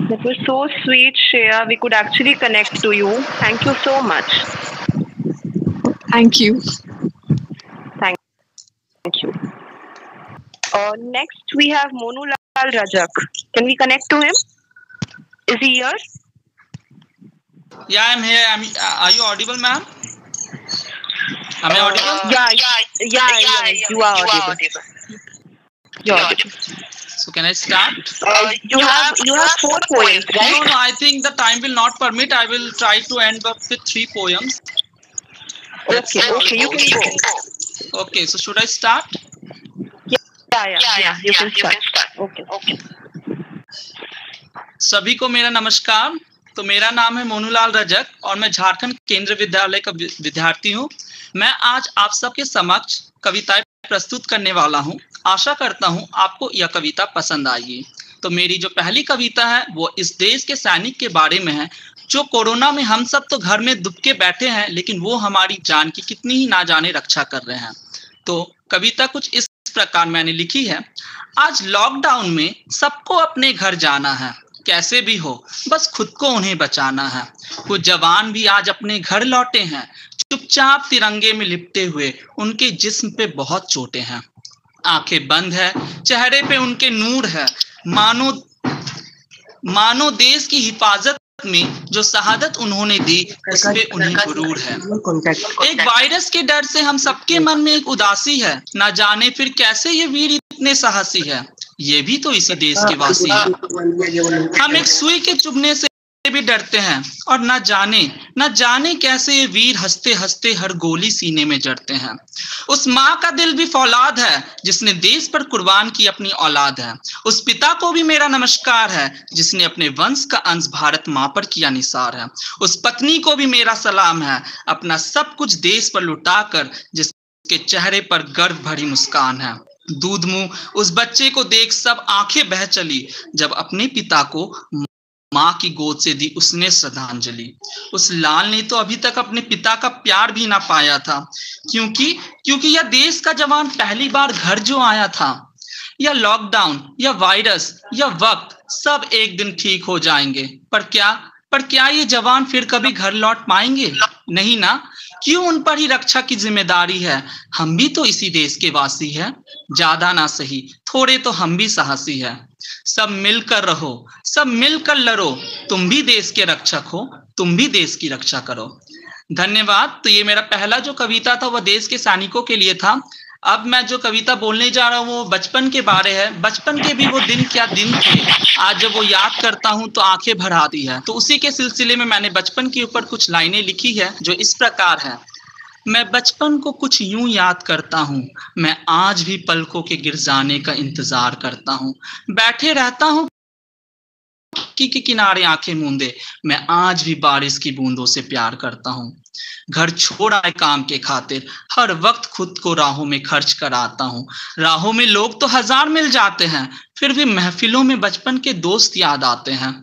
[SPEAKER 1] That was so sweet, Shreya. We could actually connect to you. Thank you so much.
[SPEAKER 8] Thank you.
[SPEAKER 1] Thank you. Next we have Monu Lal Rajak. Can we connect to him? Is he here?
[SPEAKER 9] Yeah, I'm here. Are you audible, ma'am? Am I audible?
[SPEAKER 1] Yeah. You are audible. You're audible.
[SPEAKER 9] So can I start?
[SPEAKER 1] You have 4 poems, right?
[SPEAKER 9] No, I think the time will not permit. I will try to end up with 3 poems.
[SPEAKER 1] Okay, you can go.
[SPEAKER 9] Okay, so should I start?
[SPEAKER 1] Yeah, you can start. Okay.
[SPEAKER 9] सभी को मेरा नमस्कार। तो मेरा नाम है मोनूलाल रजक और मैं झारखंड केंद्रीय विद्यालय का विद्यार्थी हूँ। मैं आज आप सबके समक्ष कविताएं प्रस्तुत करने वाला हूँ। आशा करता हूँ आपको यह कविता पसंद आएगी। तो मेरी जो पहली कविता है वो इस देश के सैनिक के बारे में है जो कोरोना में हम सब तो घर में दुबके बैठे हैं, लेकिन वो हमारी जान की कितनी ही ना जाने रक्षा कर रहे हैं। तो कविता कुछ इस प्रकार मैंने लिखी है। आज लॉकडाउन में सबको अपने घर जाना है, कैसे भी हो बस खुद को उन्हें बचाना है। कुछ जवान भी आज अपने घर लौटे हैं, चुपचाप तिरंगे में लिपटे हुए, उनके जिस्म पे बहुत चोटें हैं। आंखें बंद है, चेहरे पे उनके नूर है, मानो देश की हिफाजत में जो शहादत उन्होंने दी उस पे उन्हें गुरूर है। एक वायरस के डर से हम सबके मन में एक उदासी है, ना जाने फिर कैसे ये वीर इतने साहसी है, ये भी तो इसी देश के वासी है। हम एक सुई के चुभने से भी डरते हैं और न जाने कैसे ये वीर हंसते हंसते हर गोली सीने में जड़ते हैं। उस माँ का दिल भी फौलाद है जिसने देश पर कुर्बान की अपनी औलाद है। उस पिता को भी मेरा नमस्कार है जिसने अपने वंश का अंश भारत माँ पर किया निसार है। उस पत्नी को भी मेरा सलाम है अपना सब कुछ देश पर लुटाकर जिसके चेहरे पर गर्व भरी मुस्कान है। दूध मुंह उस बच्चे को देख सब आंखें बह चली जब अपने पिता को माँ की गोद से दी उसने श्रद्धांजलि। उस लाल ने तो अभी तक अपने पिता का प्यार भी ना पाया था, क्योंकि यह देश का जवान पहली बार घर जो आया था। यह लॉकडाउन, यह वायरस, यह वक्त सब एक दिन ठीक हो जाएंगे, पर क्या ये जवान फिर कभी घर लौट पाएंगे? नहीं ना। क्यों उन पर ही रक्षा की जिम्मेदारी है? हम भी तो इसी देश के वासी है, ज्यादा ना सही थोड़े तो हम भी साहसी है। सब मिलकर रहो, सब मिलकर लड़ो, तुम भी देश के रक्षक हो, तुम भी देश की रक्षा करो। धन्यवाद। तो ये मेरा पहला जो कविता था वह देश के सैनिकों के लिए था। अब मैं जो कविता बोलने जा रहा हूँ वो बचपन के बारे है। बचपन के भी वो दिन क्या दिन थे, आज जब वो याद करता हूँ तो आंखें भर आती है। तो उसी के सिलसिले में मैंने बचपन के ऊपर कुछ लाइनें लिखी है जो इस प्रकार है। मैं बचपन को कुछ यूं याद करता हूँ, मैं आज भी पलकों के गिर जाने का इंतजार करता हूँ। बैठे रहता हूँ के किनारे आंखें मूंदे, मैं आज भी बारिश की बूंदों से प्यार करता हूँ। घर छोड़ आए काम के खातिर, हर वक्त खुद को राहों में खर्च कराता हूँ। राहों में लोग तो हजार मिल जाते हैं, फिर भी महफिलों में बचपन के दोस्त याद आते हैं।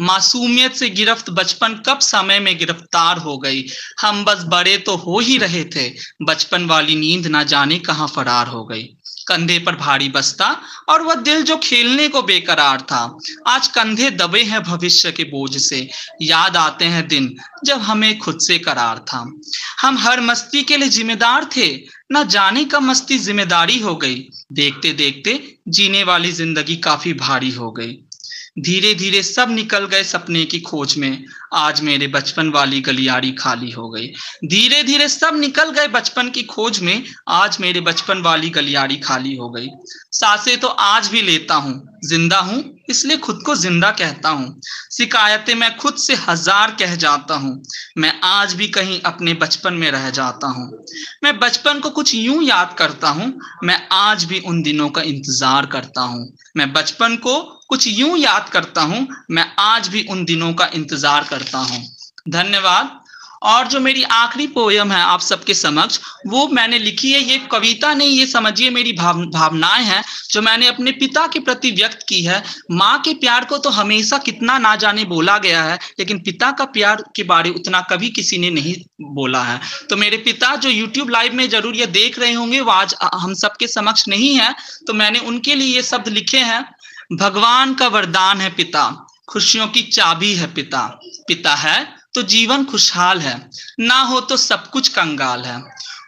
[SPEAKER 9] मासूमियत से गिरफ्त बचपन कब समय में गिरफ्तार हो गई, हम बस बड़े तो हो ही रहे थे, बचपन वाली नींद ना जाने कहाँ फरार हो गई। कंधे पर भारी बस्ता और वह दिल जो खेलने को बेकरार था, आज कंधे दबे हैं भविष्य के बोझ से। याद आते हैं दिन जब हमें खुद से करार था, हम हर मस्ती के लिए जिम्मेदार थे, न जाने कब मस्ती जिम्मेदारी हो गई। देखते देखते जीने वाली जिंदगी काफी भारी हो गई। धीरे धीरे सब निकल गए सपने की खोज में, आज मेरे बचपन वाली गलियारी खाली हो गई। धीरे धीरे सब निकल गए बचपन की खोज में, आज मेरे बचपन वाली गलियारी खाली हो गई। सांसें तो आज भी लेता हूँ, जिंदा हूँ इसलिए खुद को जिंदा कहता हूँ। शिकायतें मैं खुद से हजार कह जाता हूँ, मैं आज भी कहीं अपने बचपन में रह जाता हूँ। मैं बचपन को कुछ यूं याद करता हूँ, मैं आज भी उन दिनों का इंतजार करता हूँ। मैं बचपन को कुछ यूं याद करता हूँ, मैं आज भी उन दिनों का इंतजार करता हूँ। धन्यवाद। और जो मेरी आखिरी पोयम है आप सबके समक्ष, वो मैंने लिखी है। ये कविता नहीं, ये समझिए मेरी भावनाएं हैं जो मैंने अपने पिता के प्रति व्यक्त की है। माँ के प्यार को तो हमेशा कितना ना जाने बोला गया है, लेकिन पिता का प्यार के बारे उतना कभी किसी ने नहीं बोला है। तो मेरे पिता जो YouTube लाइव में जरूर ये देख रहे होंगे, वो आज हम सबके समक्ष नहीं है, तो मैंने उनके लिए ये शब्द लिखे हैं। भगवान का वरदान है पिता, खुशियों की चाबी है पिता। पिता है तो जीवन खुशहाल है, ना हो तो सब कुछ कंगाल है।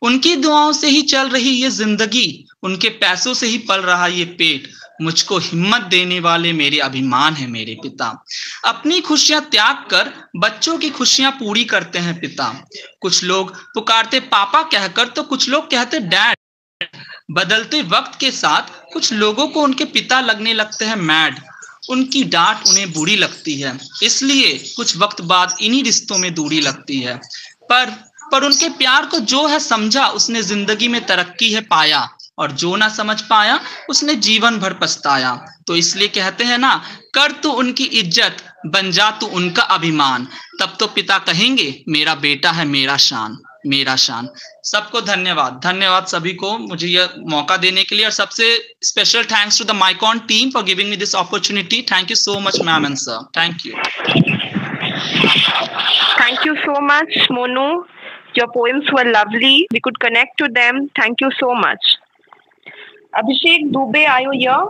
[SPEAKER 9] उनकी दुआओं से ही चल रही ये जिंदगी, उनके पैसों से ही पल रहा ये पेट। मुझको हिम्मत देने वाले मेरे अभिमान है मेरे पिता। अपनी खुशियां त्याग कर बच्चों की खुशियां पूरी करते हैं पिता। कुछ लोग पुकारते पापा कहकर, तो कुछ लोग कहते डैड। बदलते वक्त के साथ कुछ लोगों को उनके पिता लगने लगते हैं मैड, उनकी डांट उन्हें बुरी लगती है, इसलिए कुछ वक्त बाद इन्हीं रिश्तों में दूरी लगती है। पर उनके प्यार को जो है समझा उसने जिंदगी में तरक्की है पाया, और जो ना समझ पाया उसने जीवन भर पछताया। तो इसलिए कहते हैं ना, कर तू उनकी इज्जत, बन जा तू उनका अभिमान, तब तो पिता कहेंगे मेरा बेटा है मेरा शान, मेरा शान। सबको धन्यवाद, धन्यवाद सभी को मुझे यह मौका देने के लिए, और सबसे special thanks to the Mycon team for giving me this opportunity. Thank you so much ma'am and sir, thank you.
[SPEAKER 1] Thank you so much, Monu. Your poems were lovely. We could connect to them. Thank you so much. Abhishek Dubey, are you here?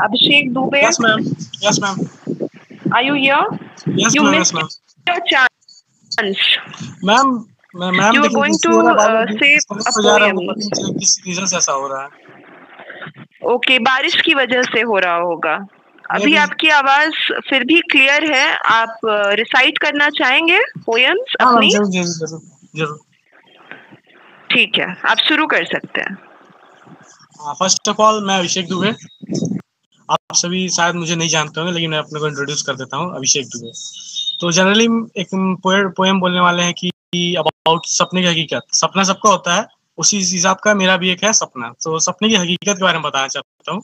[SPEAKER 1] Abhishek Dubey?
[SPEAKER 10] Yes, ma'am. Yes, ma'am.
[SPEAKER 1] Are you here?
[SPEAKER 10] Yes,
[SPEAKER 1] you
[SPEAKER 10] ma'am.
[SPEAKER 1] missed
[SPEAKER 10] Yes, ma'am.
[SPEAKER 1] your chance.
[SPEAKER 10] Ma'am,
[SPEAKER 1] you were going to say a poem.
[SPEAKER 10] किस reason से ऐसा हो रहा है?
[SPEAKER 1] Okay, बारिश की वजह से हो रहा होगा। अभी आपकी आवाज फिर भी क्लियर है। आप रिसाइट करना चाहेंगे पोएम्स अपनी?
[SPEAKER 10] जरूर।
[SPEAKER 1] ठीक है, आप शुरू कर सकते हैं।
[SPEAKER 10] फर्स्ट ऑफ ऑल मैं अभिषेक दुबे, आप सभी शायद मुझे नहीं जानते होंगे, लेकिन मैं अपने को इंट्रोड्यूस कर देता हूँ। अभिषेक दुबे तो जनरली एक पोएम बोलने वाले हैं कि अबाउट सपने की हकीकत। सपना सबका होता है, उसी हिसाब का मेरा भी एक है सपना। तो सपने की हकीकत के बारे में बताना चाहता हूँ।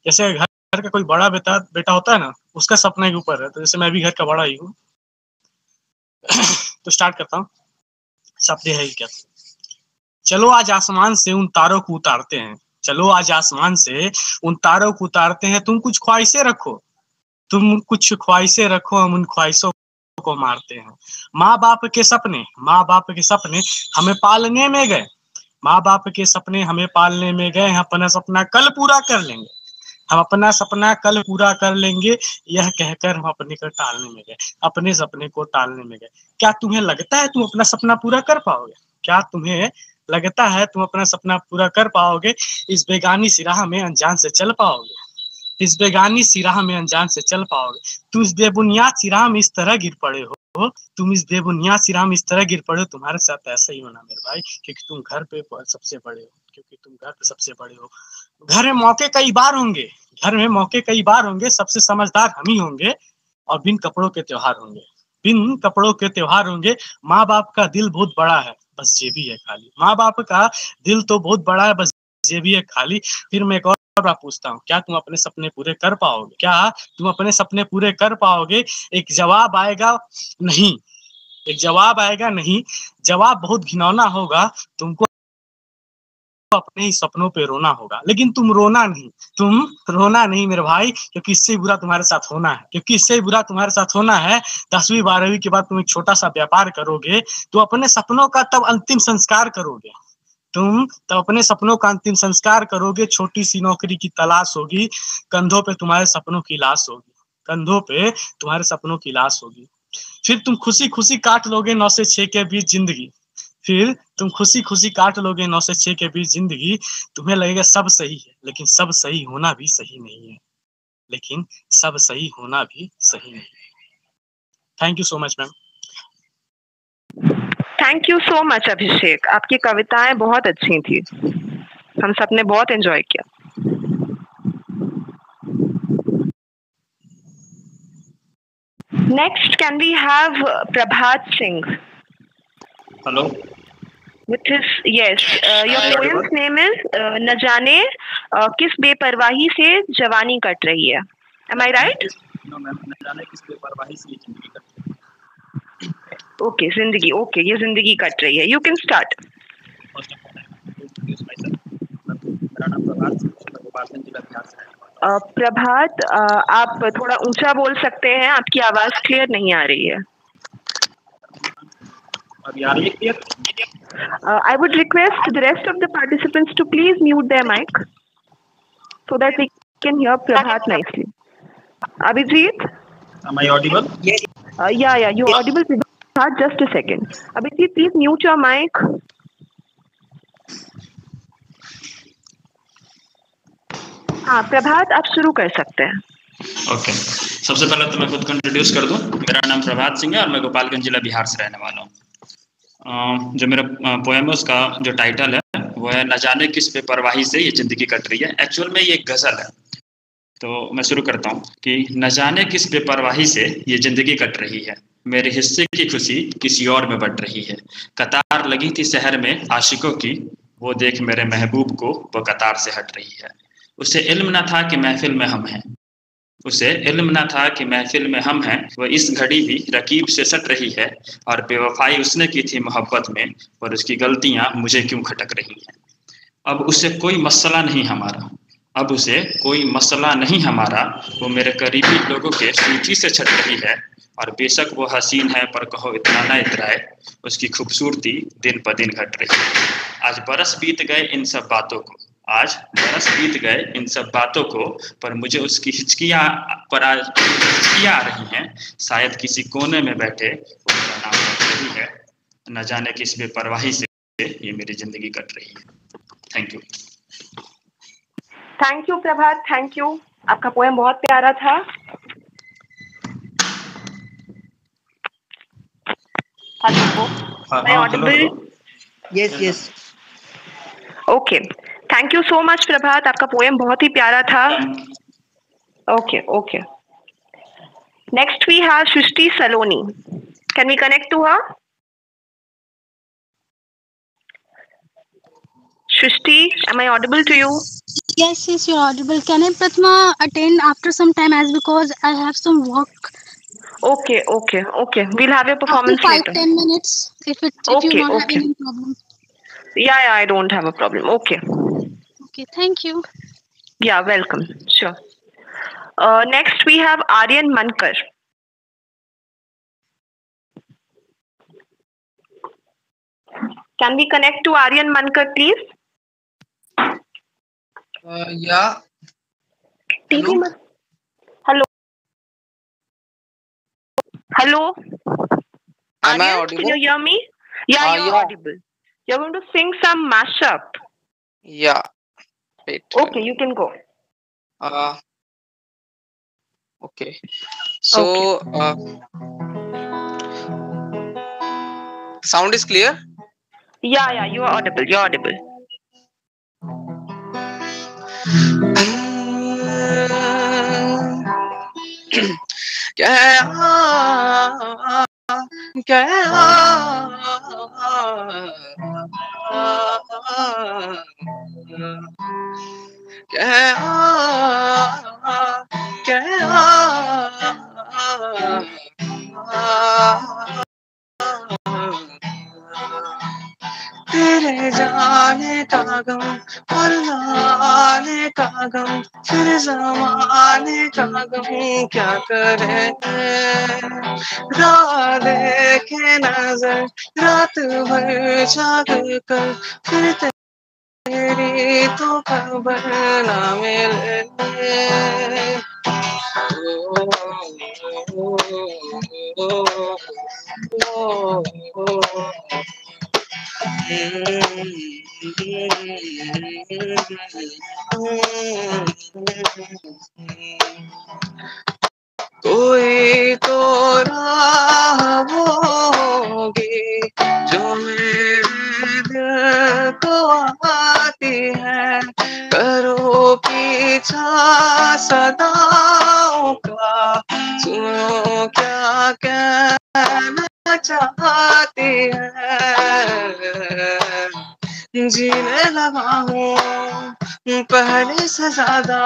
[SPEAKER 10] जैसे घर का कोई बड़ा बेटा होता है ना, उसका सपने के ऊपर है। तो जैसे मैं भी घर का बड़ा ही हूँ तो स्टार्ट करता हूँ। सपने है क्या? चलो आज आसमान से उन तारों को उतारते हैं, चलो आज आसमान से उन तारों को उतारते हैं। तुम कुछ ख्वाहिशें रखो, तुम कुछ ख्वाहिशें रखो, हम उन ख्वाहिशों को मारते हैं। माँ बाप के सपने हमें पालने में गए, माँ बाप के सपने हमें पालने में गए। हम अपना सपना कल पूरा कर लेंगे, हम अपना सपना कल पूरा कर लेंगे, यह कहकर हम अपने को टालने में गए, अपने सपने को टालने में गए। क्या तुम्हें लगता है तुम अपना सपना पूरा कर पाओगे? क्या तुम्हें लगता है तुम अपना सपना पूरा कर पाओगे? इस बेगानी सी राह में अनजान से चल पाओगे, इस बेगानी सी राह में अनजान से चल पाओगे। तुम इस बेबुनियाद सी राह में इस तरह गिर पड़े हो, तुम इस बेबुनियाद सी राह में इस तरह गिर पड़े हो। तुम्हारे साथ ऐसा ही होना मेरे भाई, क्योंकि तुम घर पे सबसे बड़े हो, क्योंकि तुम घर पे सबसे बड़े हो। घर में मौके कई बार होंगे, घर में मौके कई बार होंगे, सबसे समझदार हम ही होंगे। और बिन कपड़ों के त्योहार होंगे, बिन कपड़ों के त्योहार होंगे। माँ बाप का दिल बहुत बड़ा है, बस जेबी है खाली। माँ बाप का दिल तो बहुत बड़ा है, बस जेबी है खाली। फिर मैं एक और बात पूछता हूँ, क्या तुम अपने सपने पूरे कर पाओगे? क्या तुम अपने सपने पूरे कर पाओगे? एक जवाब आएगा नहीं, एक जवाब आएगा नहीं। जवाब बहुत घिनौना होगा, तुमको अपने ही सपनों पे रोना होगा। लेकिन तुम रोना नहीं मेरे भाई, क्योंकि इससे बुरा तुम्हारे साथ होना है, क्योंकि इससे बुरा तुम्हारे साथ होना है। 10वीं 12वीं के बाद तुम एक छोटा सा व्यापार करोगे, तो अपने सपनों का तब अंतिम संस्कार करोगे, तुम तब अपने सपनों का अंतिम संस्कार करोगे। छोटी सी नौकरी की तलाश होगी, कंधों पे तुम्हारे सपनों की लाश होगी, कंधों पे तुम्हारे सपनों की लाश होगी। फिर तुम खुशी खुशी काट लोगे 9 से 6 के बीच जिंदगी, फिर तुम खुशी खुशी काट लोगे 9 से 6 के बीच जिंदगी। तुम्हें लगेगा सब सही है, लेकिन सब सही होना भी सही नहीं है, लेकिन सब सही होना भी सही नहीं है। Thank you so much ma'am.
[SPEAKER 1] Thank you so much Abhishek, आपकी कविताएं बहुत अच्छी थी, हम सबने बहुत एंजॉय किया। Next can we have Prabhat Singh?
[SPEAKER 11] Hello.
[SPEAKER 1] Which is yes, your poem's name is न जाने किस बेपरवाही से जवानी कट रही है। Am I right?
[SPEAKER 11] No ma'am, न जाने किस बेपरवाही से जिंदगी कट रही है।
[SPEAKER 1] Okay, जिंदगी, okay, ये जिंदगी कट रही है। You can start.
[SPEAKER 11] मेरा नाम प्रभात सिंह, गोपालगंज जिला बिहार से है।
[SPEAKER 1] प्रभात, आप थोड़ा ऊंचा बोल सकते हैं, आपकी आवाज क्लियर नहीं आ रही है।
[SPEAKER 11] अभी आ रही है clear?
[SPEAKER 1] I would request the rest of the participants to please mute their mic so that we can hear Prabhat nicely. Abhijit?
[SPEAKER 11] Am I audible?
[SPEAKER 1] Yeah, you're audible, Prabhat. Just a second. Abhijit, please mute your mic. हाँ प्रभात, आप शुरू कर सकते हैं।
[SPEAKER 11] Okay, सबसे पहले तो मैं खुद को इंट्रोड्यूस कर दूं। मेरा नाम प्रभात सिंह है और मैं गोपालगंज जिला बिहार से रहने वाला हूँ। जो मेरा पोएम है उसका जो टाइटल है वो है न जाने किस बेपरवाही से ये जिंदगी कट रही है। एक्चुअल में ये एक गजल है, तो मैं शुरू करता हूँ कि न जाने किस बेपरवाही से ये जिंदगी कट रही है, मेरे हिस्से की खुशी किसी और में बट रही है। कतार लगी थी शहर में आशिकों की, वो देख मेरे महबूब को वो कतार से हट रही है। उसे इल्म न था कि महफिल में हम हैं, उसे इल्म न था कि महफिल में हम हैं, वह इस घड़ी भी रकीब से सट रही है। और बेवफाई उसने की थी मोहब्बत में, पर उसकी गलतियां मुझे क्यों खटक रही हैं। अब उसे कोई मसला नहीं हमारा, अब उसे कोई मसला नहीं हमारा, वो मेरे करीबी लोगों के सूची से छट रही है। और बेशक वो हसीन है पर कहो इतना ना इतराए, उसकी खूबसूरती दिन प दिन घट रही है। आज बरस बीत गए इन सब बातों को, आज बरस बीत गए इन सब बातों को, पर मुझे उसकी हिचकियाँ आ रही हैं। शायद किसी कोने में बैठे उसका नाम रख रही है। न जाने किस बेपरवाही से ये मेरी जिंदगी कट रही है। Thank you.
[SPEAKER 1] Thank you Prabhat, thank you. आपका पोएम बहुत प्यारा था। Hello, audible?
[SPEAKER 4] Yes yes.
[SPEAKER 1] Okay, thank you so much Prabhat, आपका पोएम बहुत ही प्यारा था। Okay okay, next we have Srishti Saloni. Can we connect to her? Shrishti, am I audible to you?
[SPEAKER 12] Yes, yes, you're audible. Can I, Pratma, attend after some time as because I have some work?
[SPEAKER 1] Okay, okay, okay. We'll have your performance
[SPEAKER 12] after 5-10 minutes, if you don't have any problem.
[SPEAKER 1] Yeah, I don't have a problem. Okay.
[SPEAKER 12] Okay, thank you.
[SPEAKER 1] Yeah, welcome. Sure. Next we have Aryan Mankar. Can we connect to Aryan Mankar, please?
[SPEAKER 6] Yeah.
[SPEAKER 1] Hello. Hello. Hello.
[SPEAKER 6] Am I
[SPEAKER 1] Aryan,
[SPEAKER 6] audible?
[SPEAKER 1] can you hear me? Yeah, you're audible. You're going to sing some mashup.
[SPEAKER 6] Yeah. Wait.
[SPEAKER 1] Okay, you can go.
[SPEAKER 6] Okay. So, sound is clear?
[SPEAKER 1] Yeah, you are audible. You're audible.
[SPEAKER 13] तेरे जाने का गम और लाने का गम, फिर ज़माने का गम क्या करे। राह देखे नजर रात भर जाग कर, फिर तेरी तो खबर ना मिले। कोई तो राह होगी जो मेरे दिल को आती है, करो पीछा सदाओं का, सुनो क्या कहना चाहती है। जीने लगा हूँ पहले से ज्यादा,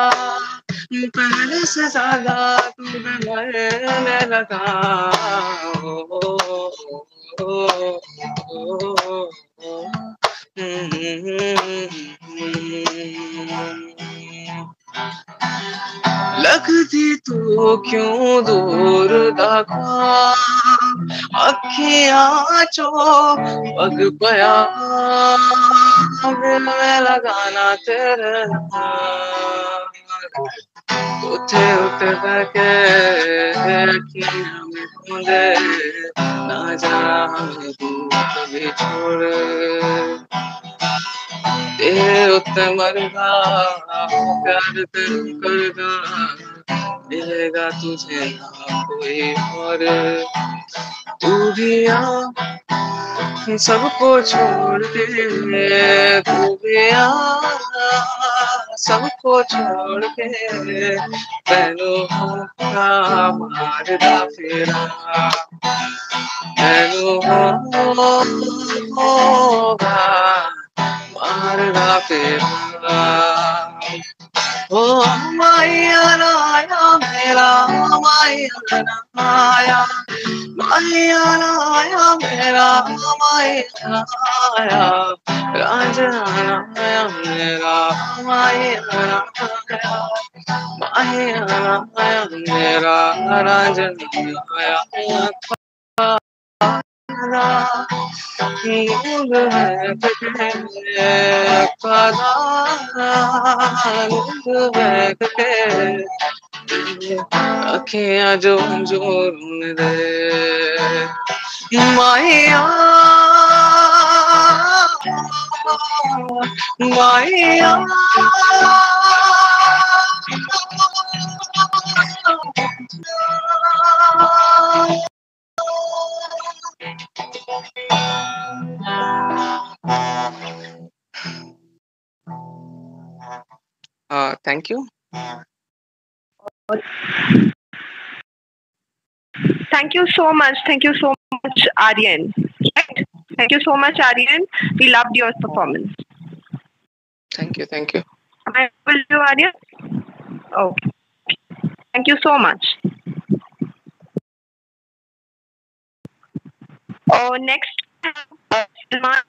[SPEAKER 13] पहले से ज्यादा तुम्हें मरने लगा। लगती तू क्यों दूर दगा, अखियां चो पग पया, दिल में लगाना तेरे उठे उठे करके अखियां में ढूंढे, ना जाना हमें दूर कभी छोड़। तेरे उत्ते मरगा प्यार तेरे करगा, मिलेगा तुझे ना कोई और। तू भी आ सबको छोड़ के तू भी आया, सबको छोड़ के पहनों का मारदा फेरा, पहनों होगा मारदा फेरा। ओ माया राया मेरा, माया राया, माया राया मेरा, माया राया, रांझना राया मेरा, माया राया, माया राया मेरा, रांझना राया। नींद महक के अखियां जो जोर दे माया, माया thank you.
[SPEAKER 1] Thank you so much. Thank you so much, Aryan. Right? Thank you so much, Aryan. We loved your performance.
[SPEAKER 13] Thank you. Thank you.
[SPEAKER 1] Am I able to, Aryan? Okay. Thank you so much. Next, Salman.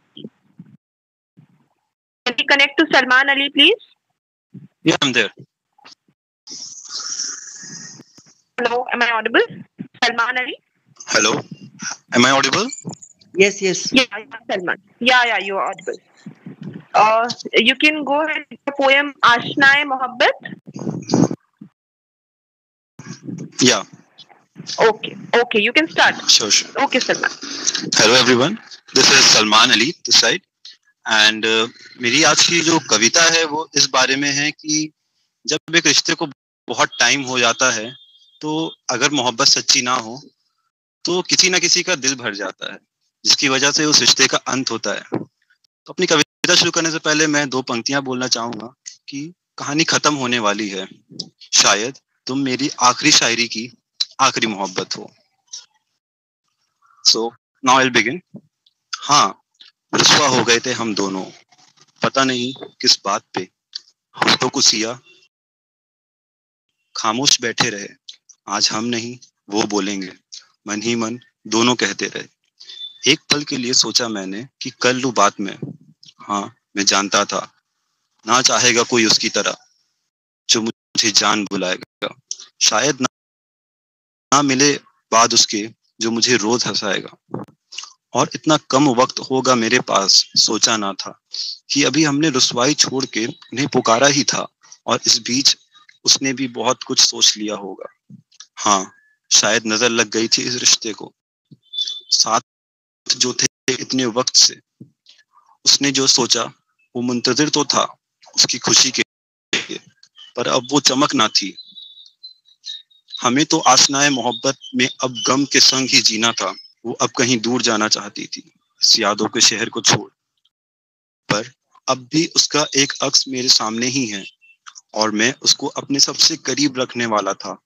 [SPEAKER 1] Can we connect to Salman Ali, please?
[SPEAKER 14] Yeah, I'm there.
[SPEAKER 1] Hello, am I audible? Salman Ali?
[SPEAKER 14] Hello, am I audible?
[SPEAKER 4] Yes, yes.
[SPEAKER 1] Yeah, Salman. Yeah, you are audible. You can go ahead with the poem Ashnae Mohabbat.
[SPEAKER 14] Yeah.
[SPEAKER 1] Okay, you can start.
[SPEAKER 14] Sure.
[SPEAKER 1] Okay, Salman.
[SPEAKER 14] Hello everyone, this is Salman Ali this side. And मेरी आज की जो कविता है वो इस बारे में है कि जब एक रिश्ते को बहुत टाइम हो जाता है तो अगर मोहब्बत सच्ची ना हो तो किसी ना किसी का दिल भर जाता है, जिसकी वजह से उस रिश्ते का अंत होता है। तो अपनी कविता शुरू करने से पहले मैं 2 पंक्तियां बोलना चाहूंगा कि कहानी खत्म होने वाली है, शायद तुम मेरी आखिरी शायरी की आखिरी मोहब्बत हो। So now I will begin. हाँ, रुस्वा हो गए थे हम दोनों, पता नहीं किस बात पे, होठों को सिया खामोश बैठे रहे। आज हम नहीं वो बोलेंगे, मन ही मन दोनों कहते रहे। एक पल के लिए सोचा मैंने कि कर लूं बात में। हाँ, मैं जानता था ना चाहेगा कोई उसकी तरह जो मुझे जान बुलाएगा। शायद ना मिले बाद उसके जो मुझे रोज हंसाएगा। और इतना कम वक्त होगा मेरे पास, सोचा ना था कि अभी हमने रुसवाई छोड़ के उन्हें पुकारा ही था, और इस बीच उसने भी बहुत कुछ सोच लिया होगा। हाँ, शायद नजर लग गई थी इस रिश्ते को, साथ जो थे इतने वक्त से। उसने जो सोचा वो मुंतजिर तो था उसकी खुशी के, पर अब वो चमक ना थी। हमें तो आशनाए मोहब्बत में अब गम के संग ही जीना था। वो अब कहीं दूर जाना चाहती थी इस यादों के शहर को छोड़, पर अब भी उसका एक अक्स मेरे सामने ही है और मैं उसको अपने सबसे करीब रखने वाला था,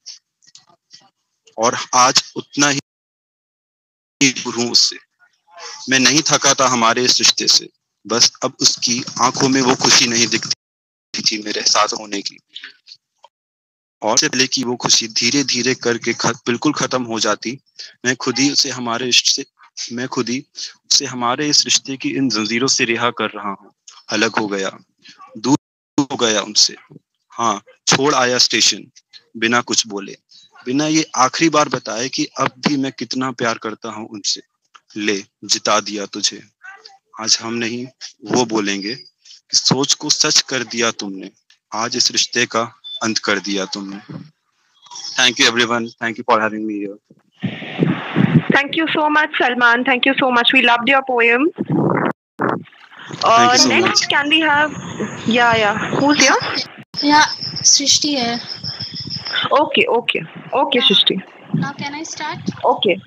[SPEAKER 14] और आज उतना ही दूर हूं उससे। मैं नहीं थका था हमारे इस रिश्ते से, बस अब उसकी आंखों में वो खुशी नहीं दिखती थी मेरे साथ होने की, और से पहले कि वो खुशी धीरे धीरे करके बिल्कुल खत्म हो जाती। मैं खुद ही उसे हमारे इस रिश्ते की इन जंजीरों से रिहा कर रहा हूँ। अलग हो गया, दूर हो गया उनसे। हाँ, छोड़ आया स्टेशन बिना कुछ बोले, बिना ये आखिरी बार बताए कि अब भी मैं कितना प्यार करता हूँ उनसे। ले जिता दिया तुझे, आज हम नहीं वो बोलेंगे कि सोच को सच कर दिया तुमने, आज इस रिश्ते का अंत कर दिया तुमने। Thank you everyone. Thank you for having me here.
[SPEAKER 1] Thank you so much, Salman. Thank you so much. We loved your poem.
[SPEAKER 14] Thank you so
[SPEAKER 1] next,
[SPEAKER 14] much.
[SPEAKER 1] Can we have? Yeah. Who's here?
[SPEAKER 12] Yeah, Srishti here.
[SPEAKER 1] Okay, Srishti.
[SPEAKER 12] Now can I start?
[SPEAKER 1] Okay.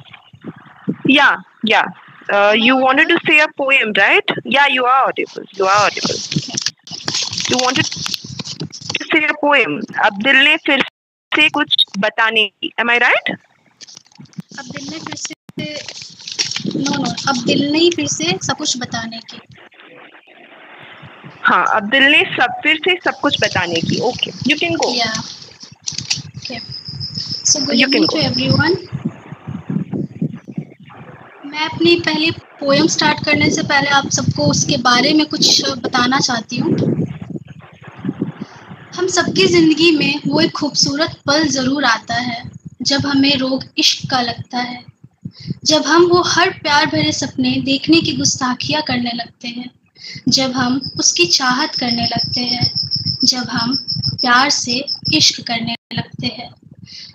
[SPEAKER 1] Yeah. You wanted to say a poem, right? Yeah, you are audible. You are audible. You wanted to say a poem. अब दिल ने फिर से कुछ बताने की. Am I right?
[SPEAKER 12] अब दिल ने फिर से नो, अब दिल ने ही फिर से सब कुछ बताने की.
[SPEAKER 1] हाँ, अब दिल ने फिर से सब कुछ बताने की. Okay, you can go.
[SPEAKER 12] Yeah. Okay. So good evening to everyone. मैं अपनी पहली पोएम स्टार्ट करने से पहले आप सबको उसके बारे में कुछ बताना चाहती हूँ. हम सबकी जिंदगी में वो एक खूबसूरत पल जरूर आता है जब हमें रोग इश्क का लगता है, जब हम वो हर प्यार भरे सपने देखने की गुस्ताखियाँ करने लगते हैं, जब हम उसकी चाहत करने लगते हैं, जब हम प्यार से इश्क करने लगते हैं.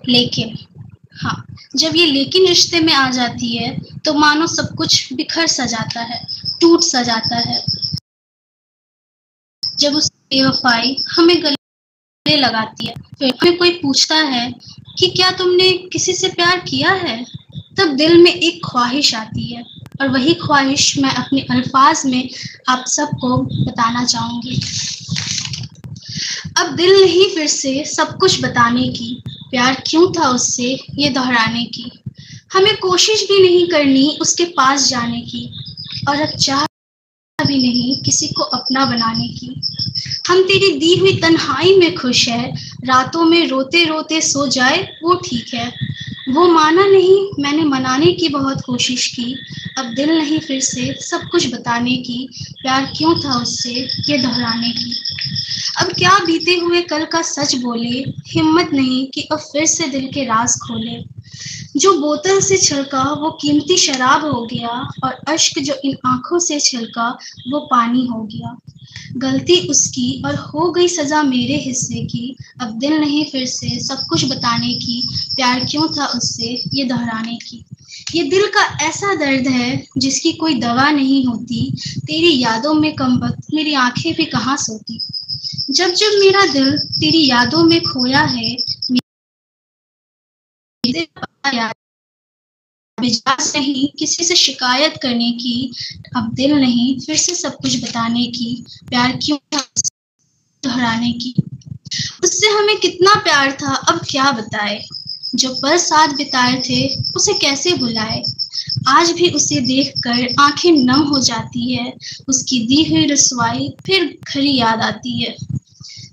[SPEAKER 12] लेकिन हाँ, जब ये लेकिन रिश्ते में आ जाती है तो मानो सब कुछ बिखर सा जाता है, टूट सा जाता है. जब उस बेवफाई हमें गले लगाती है, फिर हमें कोई पूछता है कि क्या तुमने किसी से प्यार किया है, तब दिल में एक ख्वाहिश आती है और वही ख्वाहिश मैं अपने अल्फाज में आप सबको बताना चाहूँगी. अब दिल नहीं फिर से सब कुछ बताने की, प्यार क्यों था उससे ये दोहराने की. हमें कोशिश भी नहीं करनी उसके पास जाने की, और अब चाह भी नहीं किसी को अपना बनाने की. हम तेरी दी हुई तन्हाई में खुश है, रातों में रोते रोते सो जाए वो ठीक है. वो माना नहीं, मैंने मनाने की बहुत कोशिश की. अब दिल नहीं फिर से सब कुछ बताने की, प्यार क्यों था उससे ये दोहराने की. अब क्या बीते हुए कल का सच बोले, हिम्मत नहीं कि अब फिर से दिल के राज खोले. जो बोतल से छलका वो कीमती शराब हो गया, और अश्क जो इन आंखों से छलका वो पानी हो गया. गलती उसकी और हो गई सजा मेरे हिस्से की. अब दिल नहीं फिर से सब कुछ बताने की, प्यार क्यों था उससे ये दोहराने की. ये दिल का ऐसा दर्द है जिसकी कोई दवा नहीं होती. तेरी यादों में कमबख्त मेरी आंखें भी कहाँ सोती. जब जब मेरा दिल तेरी यादों में खोया है, मिजाज नहीं किसी से शिकायत करने की. अब दिल नहीं फिर से सब कुछ बताने की, प्यार क्यों दोहराने की. उससे हमें कितना प्यार था अब क्या बताए, जो पल साथ बिताए थे उसे कैसे भुलाए. आज भी उसे देखकर आंखें नम हो जाती है, उसकी दी हुई रसवाई फिर खरी याद आती है.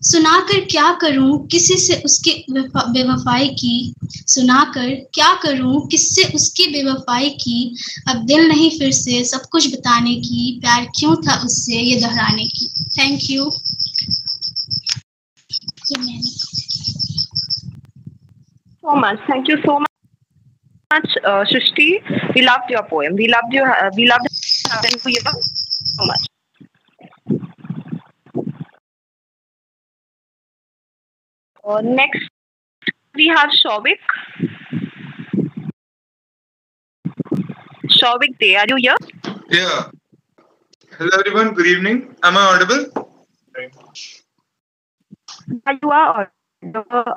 [SPEAKER 12] सुनाकर क्या करूं किसी से उसके बेवफाई की, सुनाकर क्या करूं किससे उसकी बेवफाई की. अब दिल नहीं फिर से सब कुछ बताने की, प्यार क्यों था उससे ये दोहराने की. Thank you.
[SPEAKER 1] So much. Thank you so much, Shrishti. We loved your poem. We loved having you so much. Next, we have Shovik. Shovik Day, are you here?
[SPEAKER 15] Yeah. Hello everyone, good evening. Am I audible?
[SPEAKER 1] You are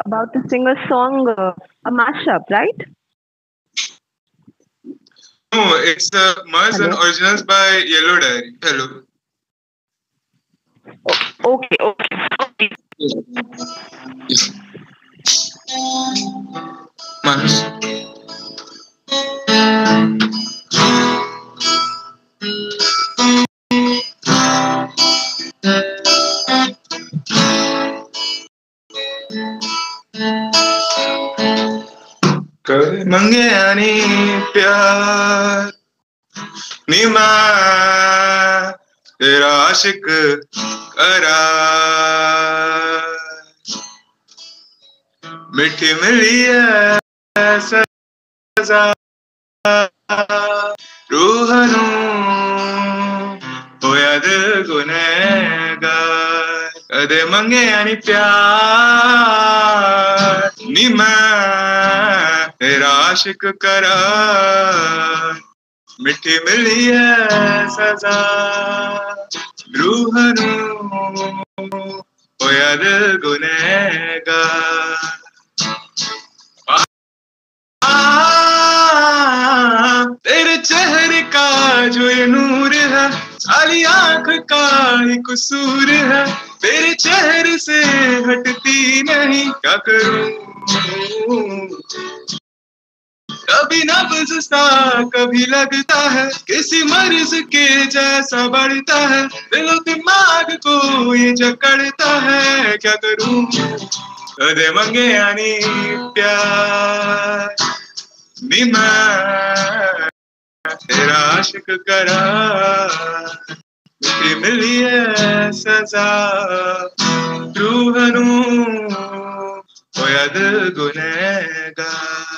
[SPEAKER 1] about to sing a song, a mashup, right?
[SPEAKER 15] No, it's Mars and Originals by Yellow Diary. Hello.
[SPEAKER 1] Okay.
[SPEAKER 15] Mars. कर मंगे आनी प्यार नीमा तेरा आशिक करार मिठी मिली है सजा रूह नू होया दिल गुनहगार कदे मंगे आनी प्यार नी मैं तेरा आशिक करार मिठी मिली है सजा रूह नू होया दिल गुनहगार तेरे चेहरे का का जो ये नूर है, खाली आंख का ही कसूर है, तेरे चेहरे से हटती नहीं, क्या करूं? कभी नब्ज़ सा कभी लगता है, किसी मर्ज के जैसा बढ़ता है, दिलो दिमाग को ये जकड़ता है, क्या करूं? दे मंगे यानी प्यार भी मैं तेरा आशिक करा, मुझे मिली है सजा, रूह नूं होया दिल गुनहगार।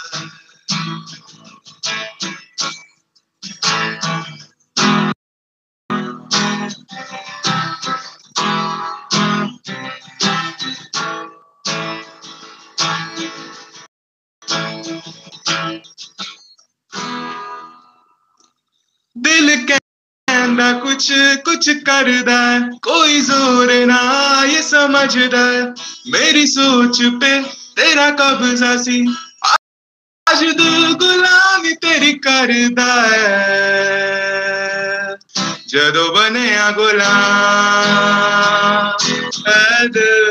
[SPEAKER 15] दिल कहना कुछ कुछ करदा, कोई जोर ना ये समझदा, मेरी सोच पे तेरा कब्जा सी, आज दिल गुलामी तेरी करदा है, जदों बनिया गुलाम ऐ दिल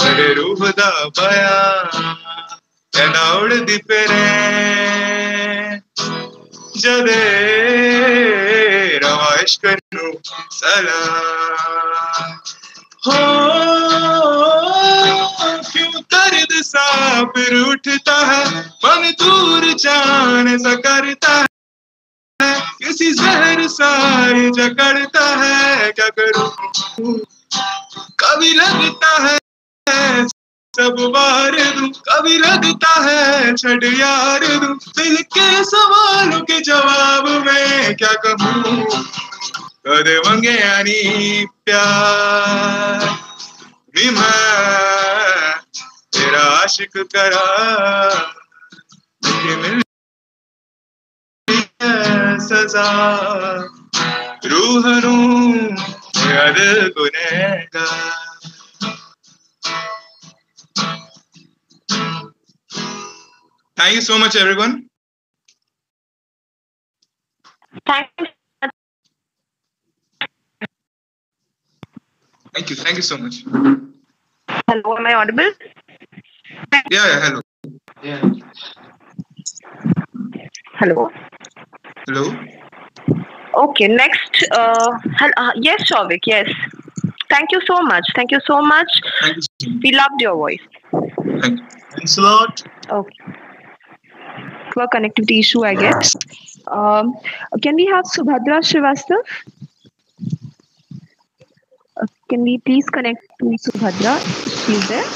[SPEAKER 15] तेरे रूह दा बयान, कहना उड़दी फिरे जदे रवा इश्क नूं सलाम। हो क्यों दर्द सा फिर उठता है, मन दूर जाने सा करता है, किसी जहर सा ये जकड़ता है, क्या करूं? कभी लगता है सब वार दूं, कभी लगता है छड़ यार दूं, दिल के सवालों के जवाब में क्या कहूं? कदे मंगे यानी प्यार भी मैं तेरा आशिक करा, मुझे मिली है सजा, रूह नूं होया दिल गुनहगार। Thank you so much, everyone. Thank you so much.
[SPEAKER 1] Hello, am I audible?
[SPEAKER 15] Yeah, hello.
[SPEAKER 6] Yeah.
[SPEAKER 1] Hello.
[SPEAKER 15] Hello.
[SPEAKER 1] Okay, next. Yes, Shavik, yes. Thank you so much. Thank you so much.
[SPEAKER 15] Thank you.
[SPEAKER 1] We loved your voice.
[SPEAKER 15] Thanks a lot.
[SPEAKER 1] Okay. For connectivity issue, I guess. Can we have Subhadra Srivastav? Can we please connect to Subhadra? She's there.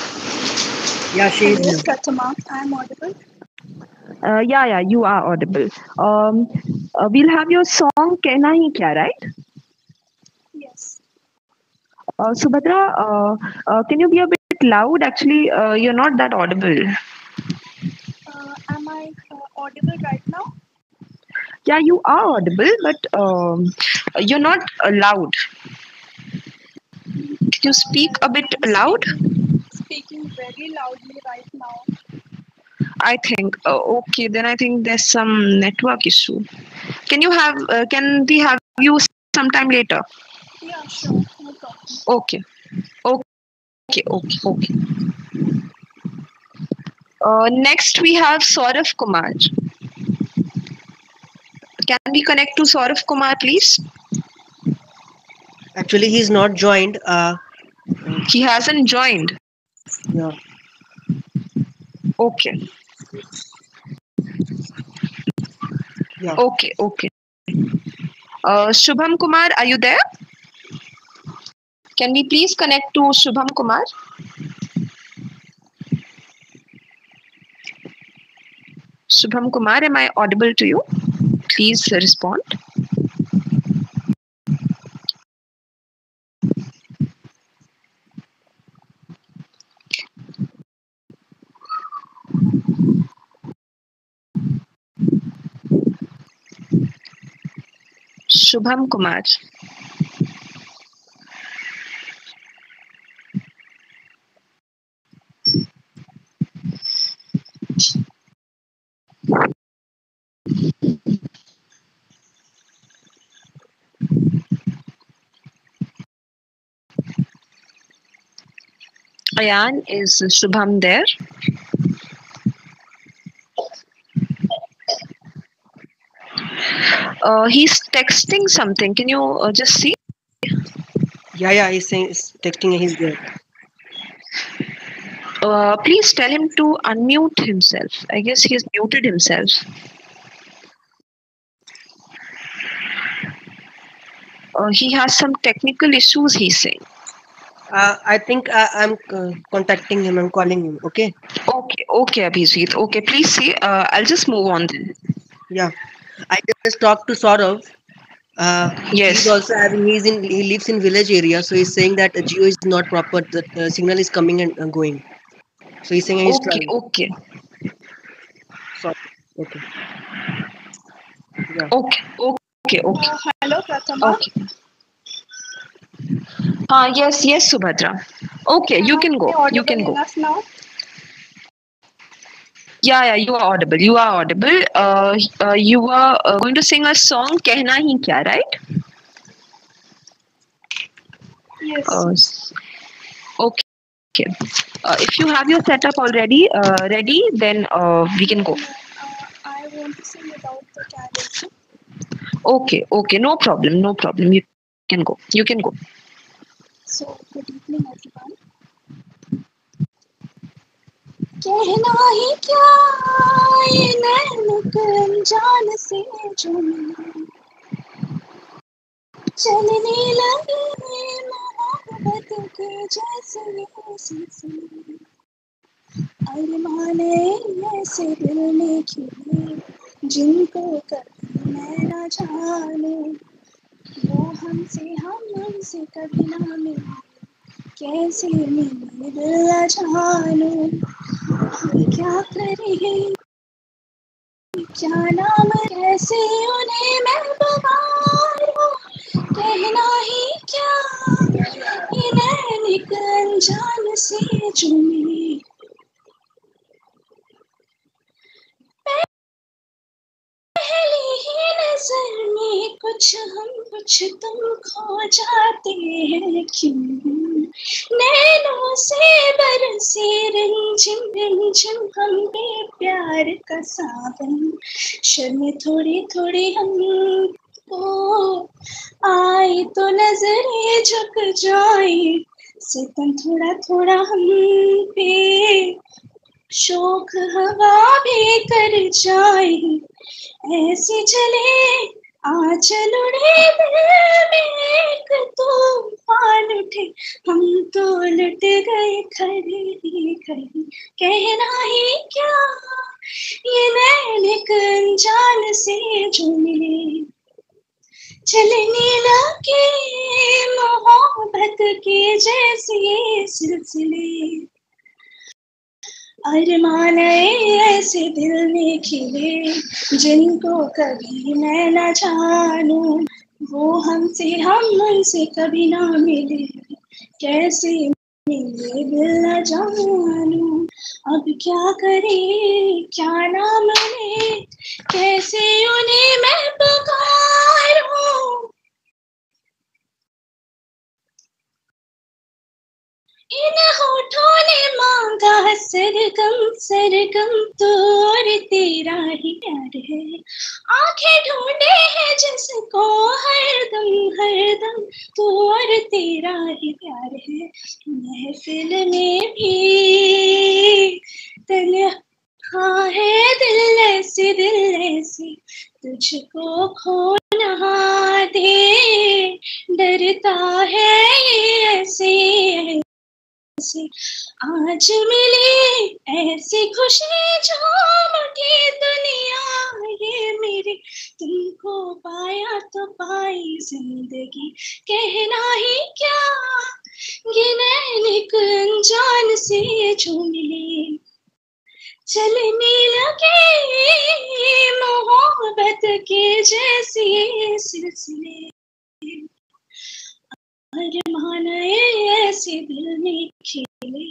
[SPEAKER 4] Yeah, she is there.
[SPEAKER 5] Pratama, I am audible.
[SPEAKER 1] Yeah, you are audible. We'll have your song Kehna Hi Kya, right?
[SPEAKER 5] Yes.
[SPEAKER 1] Subhadra, can you be a bit loud? Actually, you're not that audible.
[SPEAKER 5] Am I audible right now?
[SPEAKER 1] Yeah, you are audible, but you're not loud. Can you speak a bit loud?
[SPEAKER 5] Speaking very loudly right now.
[SPEAKER 1] I think. Okay, then I think there's some network issue. Can we have you sometime later?
[SPEAKER 5] Yeah, sure. No problem.
[SPEAKER 1] Okay. Next we have Saurav Kumar. Can we connect to Saurav Kumar, please?
[SPEAKER 4] Actually, he's not joined.
[SPEAKER 1] He hasn't joined.
[SPEAKER 4] Yeah.
[SPEAKER 1] Okay.
[SPEAKER 4] Yeah.
[SPEAKER 1] Okay. Shubham Kumar, are you there? Can we please connect to Shubham Kumar? Shubham Kumar, am I audible to you? Please respond. Shubham Kumar.
[SPEAKER 8] Ayan, is Shubham there? He's texting something. Can you just see?
[SPEAKER 4] Yeah, he's saying, he's texting, he's there.
[SPEAKER 8] Please tell him to unmute himself. I guess he's muted himself. He has some technical issues, he's saying.
[SPEAKER 4] I think I'm contacting him. I'm calling him. Okay.
[SPEAKER 8] Okay, Abhijit. Okay, please see. I'll just move on then.
[SPEAKER 4] Yeah, I just talked to Saurav.
[SPEAKER 8] Yes.
[SPEAKER 4] He's also having. He lives in village area, so he's saying that Jio is not proper. The signal is coming and going. So he's saying he's trying.
[SPEAKER 8] Okay.
[SPEAKER 4] So, okay. Yeah.
[SPEAKER 8] Okay.
[SPEAKER 16] Hello, Prathama.
[SPEAKER 8] Okay. Yes, Subhadra. Okay, you can go. You can go.
[SPEAKER 16] Enough now?
[SPEAKER 8] Yeah, you are audible. You are going to sing a song, Kehna Hi Kya, right?
[SPEAKER 16] Yes.
[SPEAKER 8] Okay. If you have your setup already ready, then we can go.
[SPEAKER 16] I want to sing about the karaoke.
[SPEAKER 8] Okay. No problem. You can go.
[SPEAKER 16] So, good evening, everyone. कहना ही क्या ये नैन अनजान से जो मिले चलने लगे मोहब्बत के जैसे ये सिलसिले अरमाने ऐसे दिल में खिले जिनको कभी मैं ना जानूं वो हमसे कभी ना मिले कैसे मिले दिल ना जानूं क्या करे क्या नाम कैसे उन्हें मैं पुकारूं कहना ही क्या ये नैन एक अनजान से जो मिले पहली ही नजर में कुछ हम कुछ तुम खो जाते हैं क्यों नैनों से बरसे रिमझिम हम पे प्यार का सावन शर्म थोड़ी हम को आए तो नजरें झुक जाए सितम थोड़ा हम पे शोक हवा भी कर जाए ऐसे चले आंचल उड़े दिल में एक तूफान उठे हम तो लुट गए खड़े कहना ही क्या ये नैन एक अनजान से जो मिले चलने लगे मोहब्बत के जैसे सिलसिले अरमान ऐसे दिल में खिले जिनको कभी मैं ना जानूं वो हमसे कभी ना मिले कैसे मिले दिल ना जानूं अब क्या करे क्या नाम ले कैसे उन्हें मैं पुकारूं इन होठों ने मांगा सरगम तो और तेरा ही प्यार है आंखें ढूंढे हैं जिसको हरदम तो और तेरा ही प्यार है महफिल में भी तन्हा है दिल ऐसे तुझको खो ना दे डरता है ऐसे आज मिली ऐसी खुशी जो मुझे दुनिया ये मेरी तुमको पाया तो पाई जिंदगी कहना ही क्या ये नैन एक अनजान से जो मिले चलने लगे मोहब्बत के जैसे सिलसिले अरमान ऐसे दिल में खिले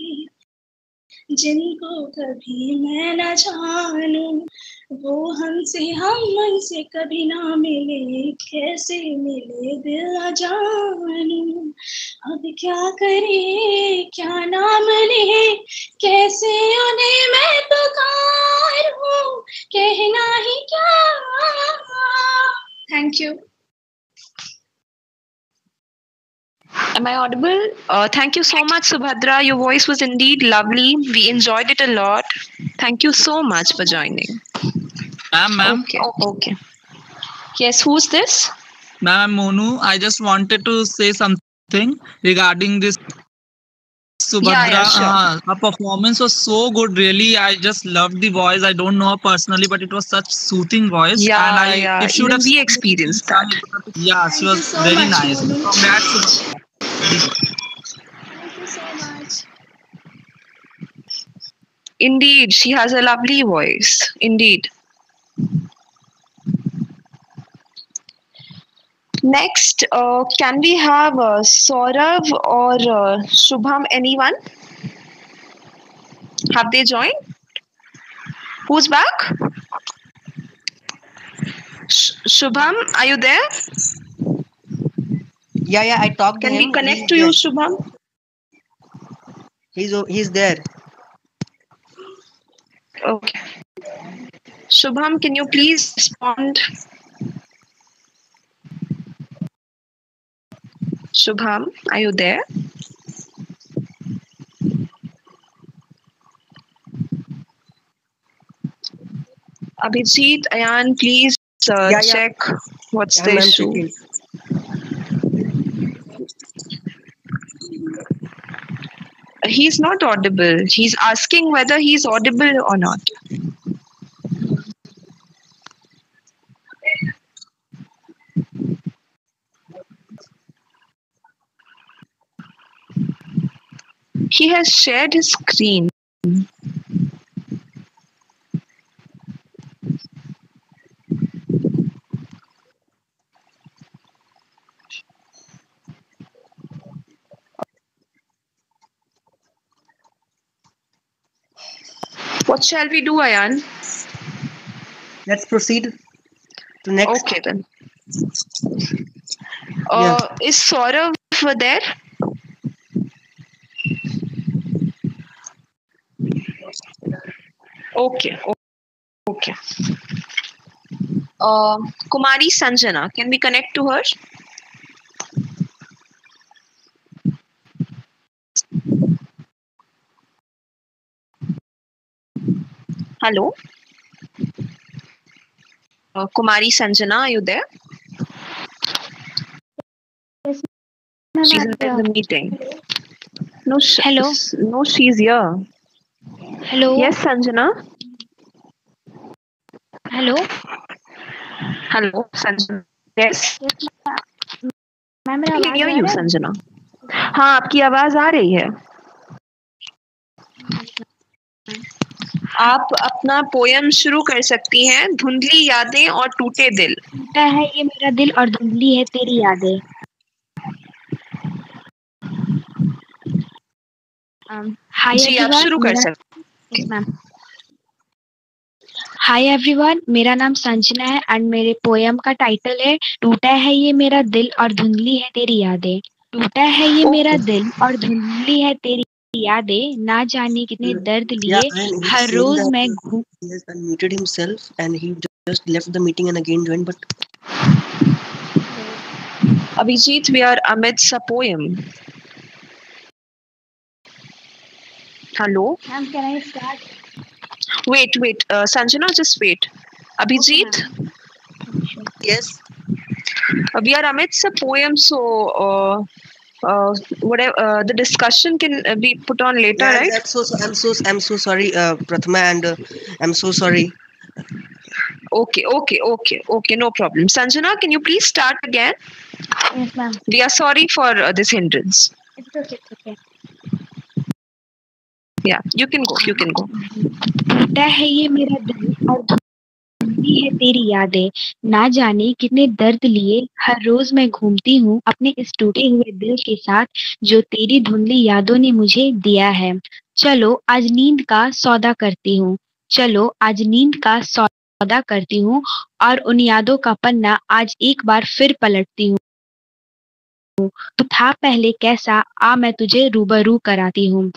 [SPEAKER 16] जिनको कभी मैं ना जानूं वो हमसे हम मन से कभी ना मिले, कैसे मिले दिल न जानू। अब क्या करे क्या नाम ले, कैसे उन्हें मैं पुकारूं, कहना ही क्या। Thank you.
[SPEAKER 17] Am I audible? Thank you so much, Subhadra. Your voice was indeed lovely. We enjoyed it a lot. Thank you so much for joining.
[SPEAKER 18] Ma'am.
[SPEAKER 17] Okay. Yes, who's this?
[SPEAKER 18] Ma'am, Monu, I just wanted to say something regarding this Subhadra.
[SPEAKER 17] Yeah, sure.
[SPEAKER 18] Her performance was so good, really. I just loved the voice. I don't know her personally, but it was such soothing voice.
[SPEAKER 17] Yeah,
[SPEAKER 18] and
[SPEAKER 17] yeah.
[SPEAKER 18] If she would
[SPEAKER 17] Even
[SPEAKER 18] have
[SPEAKER 17] we experienced that.
[SPEAKER 18] Yeah, she was
[SPEAKER 16] so
[SPEAKER 18] very
[SPEAKER 16] much,
[SPEAKER 18] nice.
[SPEAKER 16] Monu.
[SPEAKER 18] Congrats, Subhadra.
[SPEAKER 16] Thank you so much.
[SPEAKER 17] Indeed, she has a lovely voice. Indeed. Next, can we have Saurav or Shubham? Anyone? Have they joined? Who's back? Shubham, are you there?
[SPEAKER 4] Yeah, I talked to
[SPEAKER 17] Can
[SPEAKER 4] him.
[SPEAKER 17] we connect
[SPEAKER 4] He's
[SPEAKER 17] to you,
[SPEAKER 4] there.
[SPEAKER 17] Shubham?
[SPEAKER 4] He's there.
[SPEAKER 17] Okay. Shubham, can you please respond? Shubham, are you there? Abhijit, Ayan, please check what's the issue. He's not audible. He's asking whether he's audible or not. He has shared his screen. What shall we do, Ayan?
[SPEAKER 4] Let's proceed to next.
[SPEAKER 17] Okay then. Is Saurav there? Okay. Kumari Sanjana, can we connect to her? Hello? Kumari Sanjana, are you there?
[SPEAKER 5] Yes,
[SPEAKER 17] She's in the meeting. No,
[SPEAKER 5] Hello?
[SPEAKER 17] No, she's here.
[SPEAKER 5] Hello?
[SPEAKER 17] Yes, Sanjana.
[SPEAKER 5] Hello?
[SPEAKER 17] Hello, Sanjana. Yes.
[SPEAKER 5] Ma'am मेरा आवाज
[SPEAKER 17] hear
[SPEAKER 5] uh
[SPEAKER 17] you,
[SPEAKER 5] रहा है?
[SPEAKER 17] संजना. हाँ, आपकी आवाज आ रही है. आप अपना पोयम शुरू कर सकती हैं. धुंधली यादें और टूटे दिल.
[SPEAKER 5] टूटा है ये मेरा दिल और धुंधली है तेरी यादें. हाय
[SPEAKER 17] जी, आप शुरू कर सकते हैं.
[SPEAKER 5] मैम. हाय एवरीवन, मेरा नाम संजना है एंड मेरे पोयम का टाइटल है टूटा है ये मेरा दिल और धुंधली है तेरी यादें. टूटा है ये मेरा दिल और धुंधली है तेरी यादें, ना जाने कितने दर्द लिए हर रोज मैं
[SPEAKER 4] He has unmuted himself and he just left the meeting and again joined. But
[SPEAKER 17] Abhijit, we are amidst a poem. Hello?
[SPEAKER 5] Ma'am, can I start?
[SPEAKER 17] Wait, Sanjana, just wait. Abhijit?
[SPEAKER 4] Yes.
[SPEAKER 17] We are amidst a poem, so whatever the discussion can be put on later,
[SPEAKER 4] yeah,
[SPEAKER 17] right?
[SPEAKER 4] I'm so sorry, Prathama, and I'm so sorry.
[SPEAKER 17] Okay, no problem. Sanjana, can you please start again?
[SPEAKER 5] Yes, ma'am.
[SPEAKER 17] We are sorry for this hindrance.
[SPEAKER 5] It's okay.
[SPEAKER 17] Yeah, you can go.
[SPEAKER 5] टूटा है ये मेरा दिल और धुंधली है तेरी यादें, ना जाने कितने दर्द लिए हर रोज मैं घूमती हूँ अपने इस टूटे हुए दिल के साथ जो तेरी धुंधली यादों ने मुझे दिया है. चलो आज नींद का सौदा करती हूँ. चलो आज नींद का सौदा सौदा करती हूँ और उन यादों का पन्ना आज एक बार फिर पलटती हूँ। तू था पहले कैसा, आ मैं तुझे रूबरू कराती हूँ।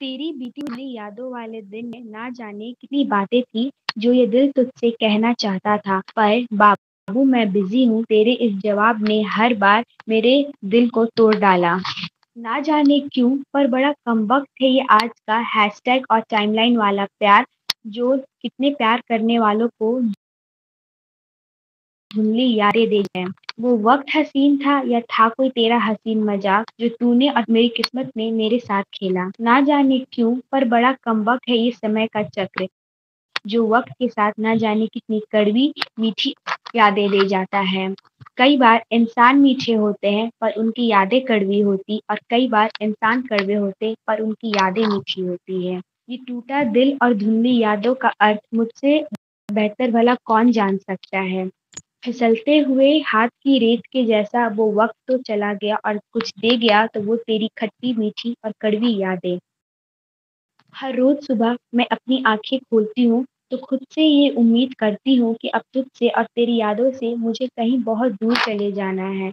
[SPEAKER 5] तेरी बीती हुई यादों वाले दिन में ना जाने कितनी बातें थी जो ये दिल तुझसे कहना चाहता था, पर बाबू मैं बिजी हूँ, तेरे इस जवाब ने हर बार मेरे दिल को तोड़ डाला। ना जाने क्यों पर बड़ा कमबख्त है ये आज का हैशटैग और टाइमलाइन वाला प्यार, जो कितने प्यार करने वालों को धुंधली यादें दे जाए। वो वक्त हसीन था या था कोई तेरा हसीन मजाक जो तूने और मेरी किस्मत ने मेरे साथ खेला। ना जाने क्यों पर बड़ा कमबख्त है ये समय का चक्र, जो वक्त के साथ ना जाने कितनी कड़वी मीठी यादें दे जाता है। कई बार इंसान मीठे होते हैं पर उनकी यादें कड़वी होती, और कई बार इंसान कड़वे होते पर उनकी यादें मीठी होती है। ये टूटा दिल और धुंधली यादों का अर्थ मुझसे बेहतर भला कौन जान सकता है। फिसलते हुए हाथ की रेत के जैसा वो वक्त तो चला गया, और कुछ दे गया तो वो तेरी खट्टी मीठी और कड़वी यादें। हर रोज सुबह मैं अपनी आंखें खोलती हूँ तो खुद से ये उम्मीद करती हूँ कि अब तुझसे और तेरी यादों से मुझे कहीं बहुत दूर चले जाना है,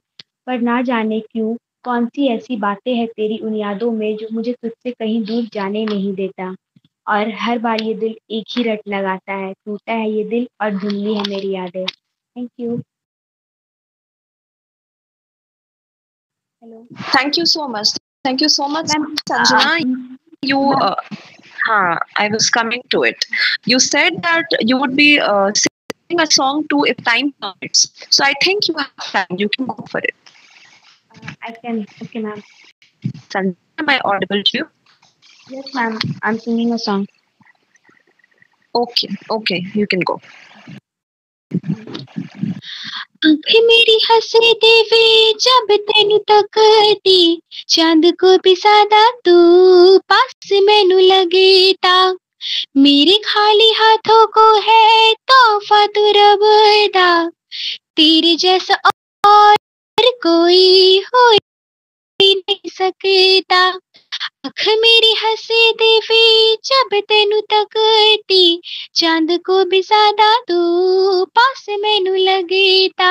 [SPEAKER 5] पर ना जाने क्यों कौन सी ऐसी बातें हैं तेरी उन यादों में जो मुझे तुझसे कहीं दूर जाने नहीं देता। और हर बार ये दिल एक ही रट लगाता है, टूटा है ये दिल और धुंधली है मेरी यादें। Thank you. Hello.
[SPEAKER 17] Thank you so much. Thank you so much, Sanjana. You, I was coming to it. You said that you would be singing a song too if time permits. So I think you have time. You can go for it.
[SPEAKER 5] I can. Okay, ma'am.
[SPEAKER 17] Sanjana, am I audible to you?
[SPEAKER 5] Yes, ma'am. I'm singing a song.
[SPEAKER 17] Okay, you can go.
[SPEAKER 7] आंखें मेरी हंसे देवे जब तेनू तकती, चांद को भी सादा तू पास मैनू लगेता, मेरे खाली हाथों को है तोहफा तू रब दा, तेरे जैसा और कोई हो ही नहीं सकता। आँख मेरी हंसे देवे जब तेनू तकती, चांद को भी सादा तू पास मैनू लगेता,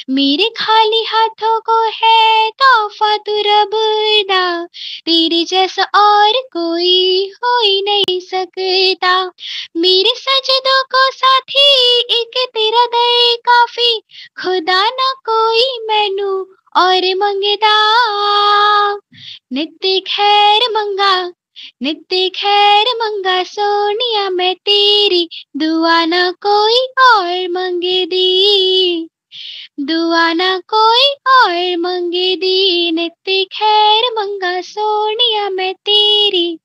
[SPEAKER 7] मेरे खाली हाथों को है तोहफा तू रब दा, तेरे जैसा और कोई हो ही नहीं सकता। मेरे सजदों को साथी एक तेरा दे काफी, खुदा ना कोई मैनू और मंगदा, नित्य खैर मंगा सोनिया मैं तेरी, दुआ ना कोई और मंगे दी, दुआ ना कोई और मंगे दी, नित्य खैर मंगा सोनिया मैं तेरी,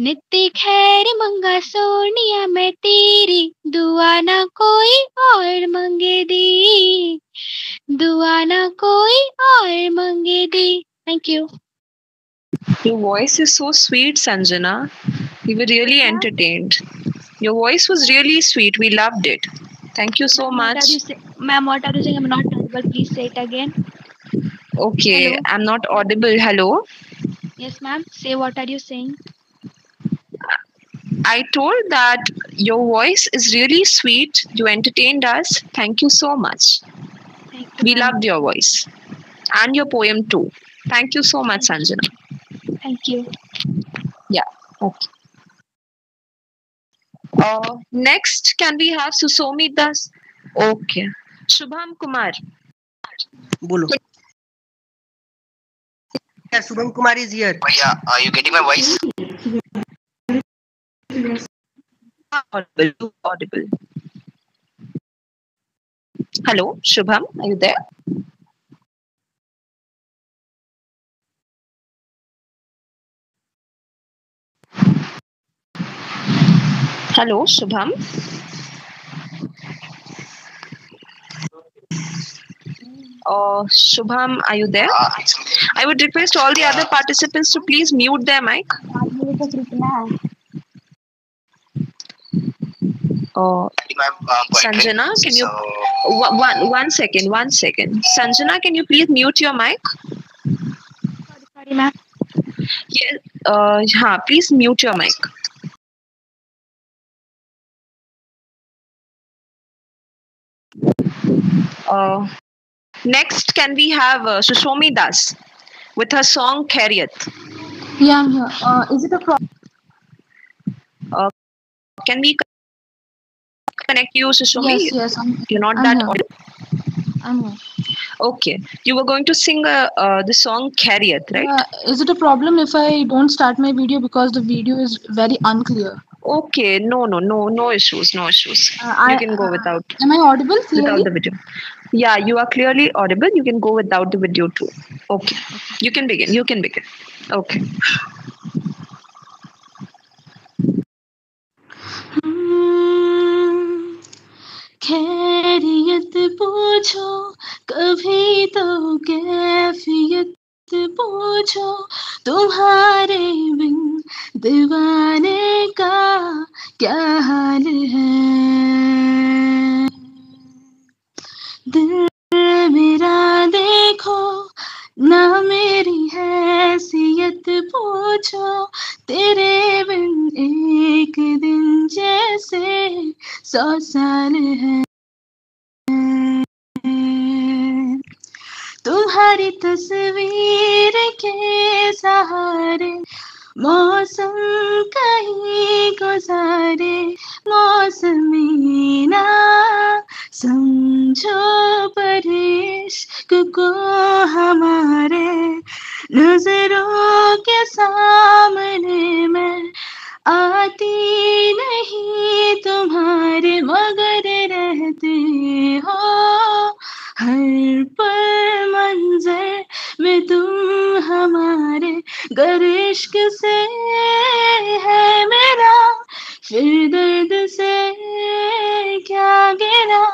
[SPEAKER 7] नित्य खैर मंगा सोनिया मैं तेरी, दुआ ना कोई और मंगे दी, दुआ ना कोई और मंगे दी। Thank you.
[SPEAKER 17] Your voice is so sweet, Sanjana. We were really entertained. Your voice was really sweet. We loved it. Thank you so much.
[SPEAKER 5] Ma'am, what are you saying? I'm not audible. Please say it again.
[SPEAKER 17] Okay, hello? I'm not audible. Hello?
[SPEAKER 5] Yes, ma'am. Say what are you saying?
[SPEAKER 17] I told that your voice is really sweet. You entertained us. Thank you so much. We loved your voice. And your poem too. Thank you so much, Sanjana.
[SPEAKER 5] Thank you.
[SPEAKER 17] Yeah, okay. Next, can we have Susomi Das? Okay. Shubham Kumar.
[SPEAKER 4] Bolo. Yeah, Shubham Kumar is here.
[SPEAKER 19] Yeah, are you getting my voice?
[SPEAKER 17] Audible. Hello, Shubham, are you there? Hello, Shubham. Shubham, are you there? I would request all the other participants to please mute their mic. Sanjana, can you one second? Sanjana, can you please mute your mic?
[SPEAKER 5] Sorry, ma'am.
[SPEAKER 17] Yeah, please mute your mic. Next, can we have Sushomi Das with her song Khairiyat?
[SPEAKER 16] Yeah, I'm here. Is it a problem?
[SPEAKER 17] Can we connect you, Sushomi?
[SPEAKER 16] Yes,
[SPEAKER 17] You're not
[SPEAKER 16] I'm
[SPEAKER 17] that
[SPEAKER 16] here.
[SPEAKER 17] audible.
[SPEAKER 16] I'm here.
[SPEAKER 17] Okay, you were going to sing the song Khairiyat, right?
[SPEAKER 16] Is it a problem if I don't start my video because the video is very unclear?
[SPEAKER 17] Okay, no issues. You can go without.
[SPEAKER 16] Am I audible clearly?
[SPEAKER 17] Without the video. Yeah, you are clearly audible. You can go without the video too. Okay, you can begin. Okay.
[SPEAKER 16] खैरियत पूछो कभी तो कैफियत पूछो तुम्हारे बिन दीवाने का क्या हाल है दिल मेरा देखो ना मेरी हैसियत पूछो तेरे बिन एक दिन जैसे 100 साल है तुम्हारी तस्वीर के सहारे मौसम कहीं गुजारे मौसमी ना समझो पर इश्क को हमारे नजरों के सामने मैं आती नहीं तुम्हारे मगर रहते हो हर पल मंजर में तुम हमारे गर इश्क से है मेरा फिर दर्द से क्या गिरा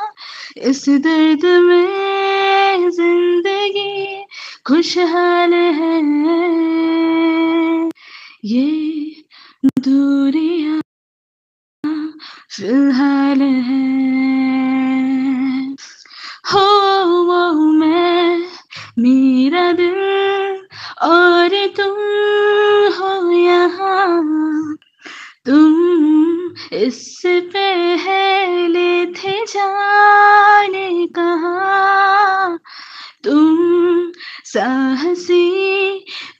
[SPEAKER 16] इस दर्द में जिंदगी खुशहाल है ये दूरियां फिलहाल है हो वो मैं मेरा दिल और तुम हो यहाँ तुम इससे पहले थे जाने कहाँ तुम साहसी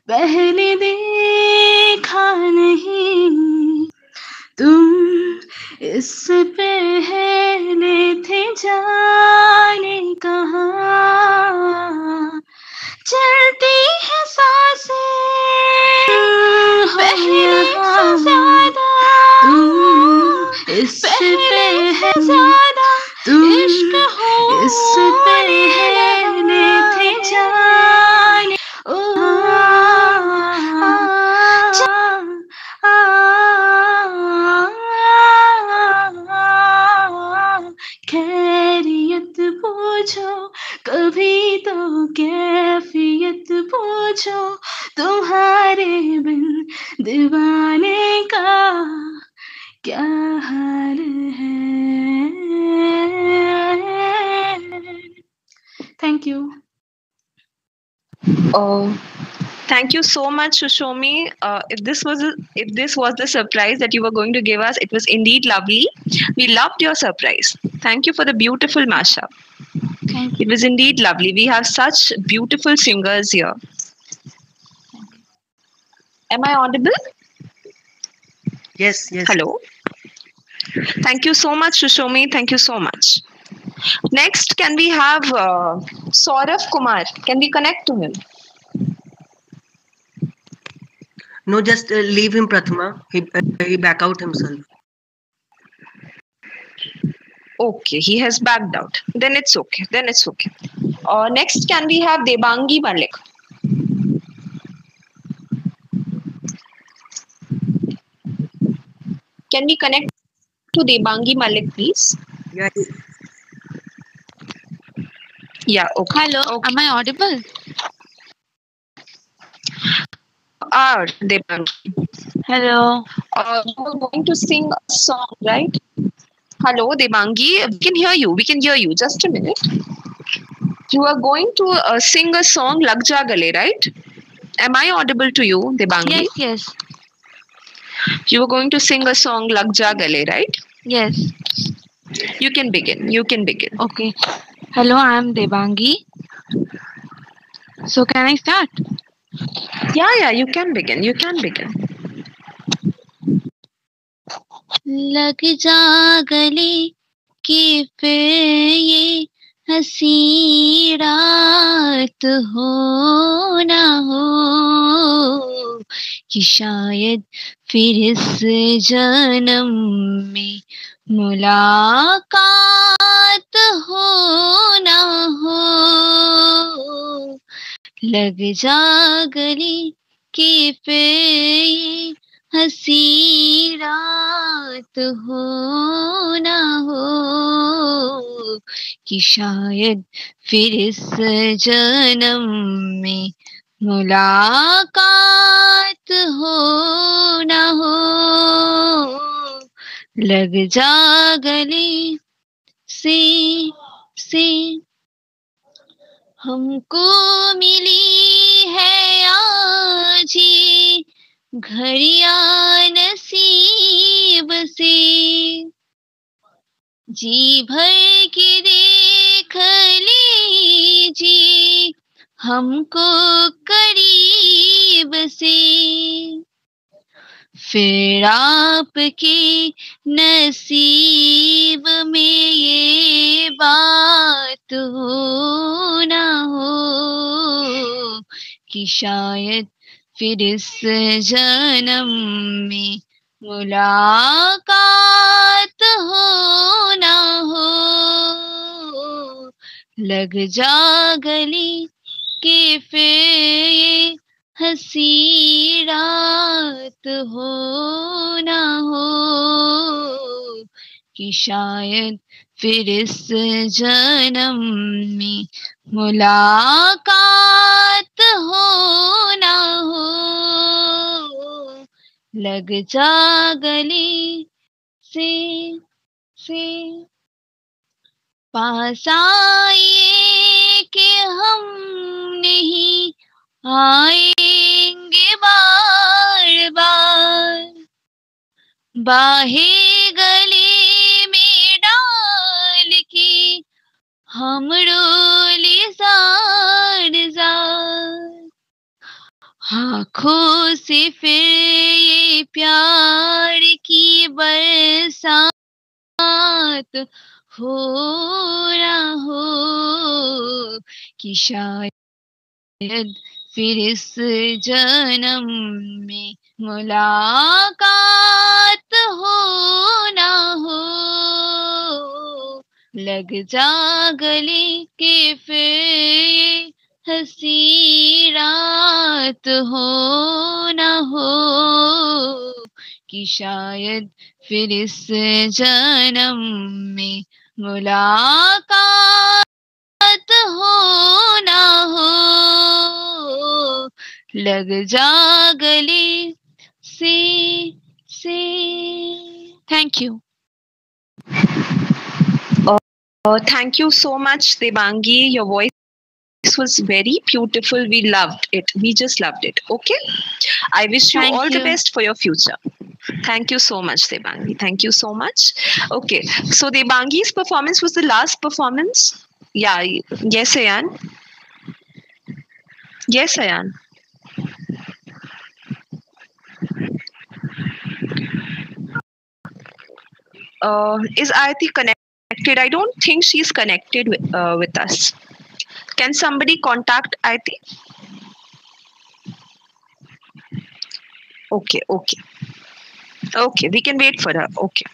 [SPEAKER 16] पहले देखा नहीं तुम इससे पहले थे जाने कहाँ चलती है सांसें पहले से ज्यादा तुम इससे पहले ज्यादा इश्क हो इससे पहले थे जाने खैरियत पूछो कभी तो कैफियत पूछो तुम्हारे बिन दीवाने का क्या हाल है thank you
[SPEAKER 17] Thank you so much, Sushomi. If this was the surprise that you were going to give us, it was indeed lovely. We loved your surprise. Thank you for the beautiful mashup.
[SPEAKER 16] Thank you.
[SPEAKER 17] It was indeed lovely. We have such beautiful singers here. Am I audible?
[SPEAKER 4] Yes.
[SPEAKER 17] Hello. Thank you so much, Sushomi. Thank you so much. Next, can we have Saurav Kumar? Can we connect to him?
[SPEAKER 4] No, just leave him, Prathama. He back out himself.
[SPEAKER 17] Okay, he has backed out. Then it's okay. Next, can we have Debangi Malik? Can we connect to Debangi Malik, please? Yeah, okay.
[SPEAKER 5] Hello,
[SPEAKER 17] okay.
[SPEAKER 5] Am I audible?
[SPEAKER 17] Debangi.
[SPEAKER 5] Hello.
[SPEAKER 17] You were going to sing a song, right? Hello, Debangi. We can hear you. Just a minute. You are going to sing a song, Lag Ja Gale, right? Am I audible to you, Debangi?
[SPEAKER 5] Yes.
[SPEAKER 17] You were going to sing a song, Lag Ja Gale, right?
[SPEAKER 5] Yes.
[SPEAKER 17] You can begin.
[SPEAKER 5] Okay. Hello, I am Debangi. So can I start?
[SPEAKER 17] Yeah, you can begin. You can begin.
[SPEAKER 7] लग जा गले कि फिर ये हंसी रात हो ना हो कि शायद फिर इस जन्म में मुलाकात हो ना हो लग जा गले कि फिर ये हंसी रात हो ना हो कि शायद फिर इस जन्म में मुलाकात हो ना हो लग जा गले से हमको मिली है आज ही घड़ियां नसीब से जी भर के देख लीजिए हमको करीब से फिर आपके नसीब में ये बात हो ना हो कि शायद फिर इस जन्म में मुलाकात हो ना हो लग जा गले कि फिर ये हंसी रात हो ना हो कि शायद फिर इस जन्म में मुलाकात हो ना हो लग जा गले से पास आइए कि हम नहीं आएंगे बार बार बाहें गले में डाल के हम रोले जार जार आँखों से फिर ये प्यार की बरसात हो ना हो कि शायद फिर इस जन्म में मुलाकात हो ना हो लग जा गले कि फिर हंसी रात हो ना हो कि शायद फिर इस जन्म में मुलाकात हो ना हो लग जा गले से thank you
[SPEAKER 17] Thank you so much, Debangi. Your voice was very beautiful. We loved it. We just loved it. Okay. I wish you all the best for your future. Thank you so much, Debangi. Thank you so much. Okay. So Debangi's performance was the last performance. Yeah. Yes, Ayan. Yes, Ayan. Is Aarti connected? I don't think she's connected with us. Can somebody contact Aarti? Okay. Okay, we can wait for her. Okay.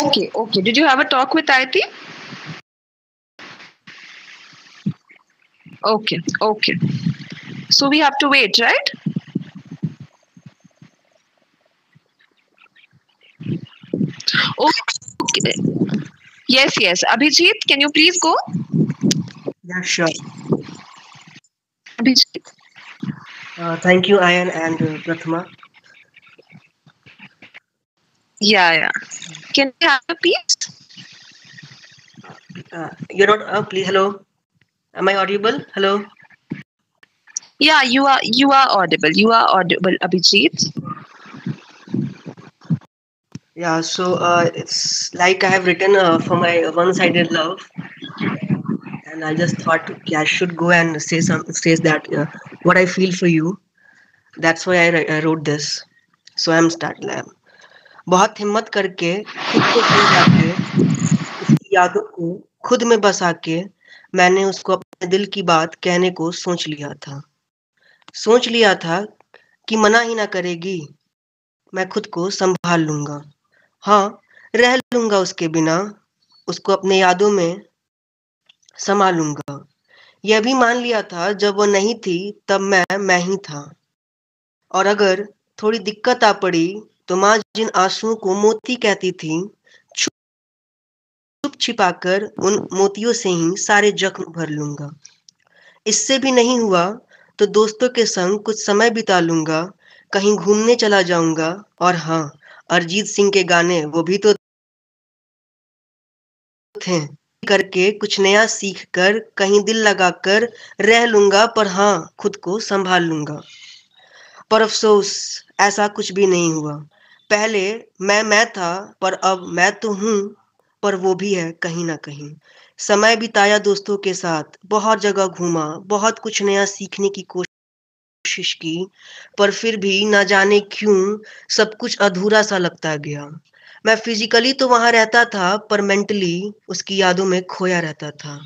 [SPEAKER 17] Okay, okay. Did you have a talk with Aiti? Okay, okay. So we have to wait, right? Okay. Yes, yes. Abhijit, can you please go?
[SPEAKER 4] Yeah, sure.
[SPEAKER 17] Abhijit.
[SPEAKER 4] Thank you, Ayan and Prathama.
[SPEAKER 17] Yeah. Can you have a please?
[SPEAKER 4] You're not. Please, hello. Am I audible? Hello.
[SPEAKER 17] Yeah, you are. You are audible. You are audible, Abhijit.
[SPEAKER 4] Yeah. So it's like I have written for my one-sided love, and I just thought I should go and say that what I feel for you. That's why I wrote this. So I'm start. बहुत हिम्मत करके खुद को समझा के उसकी यादों को खुद में बसा के मैंने उसको अपने दिल की बात कहने को सोच लिया था कि मना ही ना करेगी, मैं खुद को संभाल लूंगा, हाँ रह लूंगा उसके बिना, उसको अपने यादों में समा लूंगा। यह भी मान लिया था जब वो नहीं थी तब मैं ही था, और अगर थोड़ी दिक्कत आ पड़ी तो माँ जिन आंसुओं को मोती कहती थी, छुप छिपाकर उन मोतियों से ही सारे जख्म भर लूंगा। इससे भी नहीं हुआ तो दोस्तों के संग कुछ समय बिता लूंगा, कहीं घूमने चला जाऊंगा, और हाँ अरिजीत सिंह के गाने वो भी तो थे, करके कुछ नया सीख कर कहीं दिल लगाकर रह लूंगा, पर हाँ खुद को संभाल लूंगा। पर अफसोस ऐसा कुछ भी नहीं हुआ। पहले मैं था, पर अब मैं तो हूँ, पर वो भी है कहीं ना कहीं। समय बिताया दोस्तों के साथ, बहुत जगह घूमा, बहुत कुछ नया सीखने की कोशिश की, पर फिर भी ना जाने क्यों सब कुछ अधूरा सा लगता गया। मैं फिजिकली तो वहां रहता था, पर मेंटली उसकी यादों में खोया रहता था।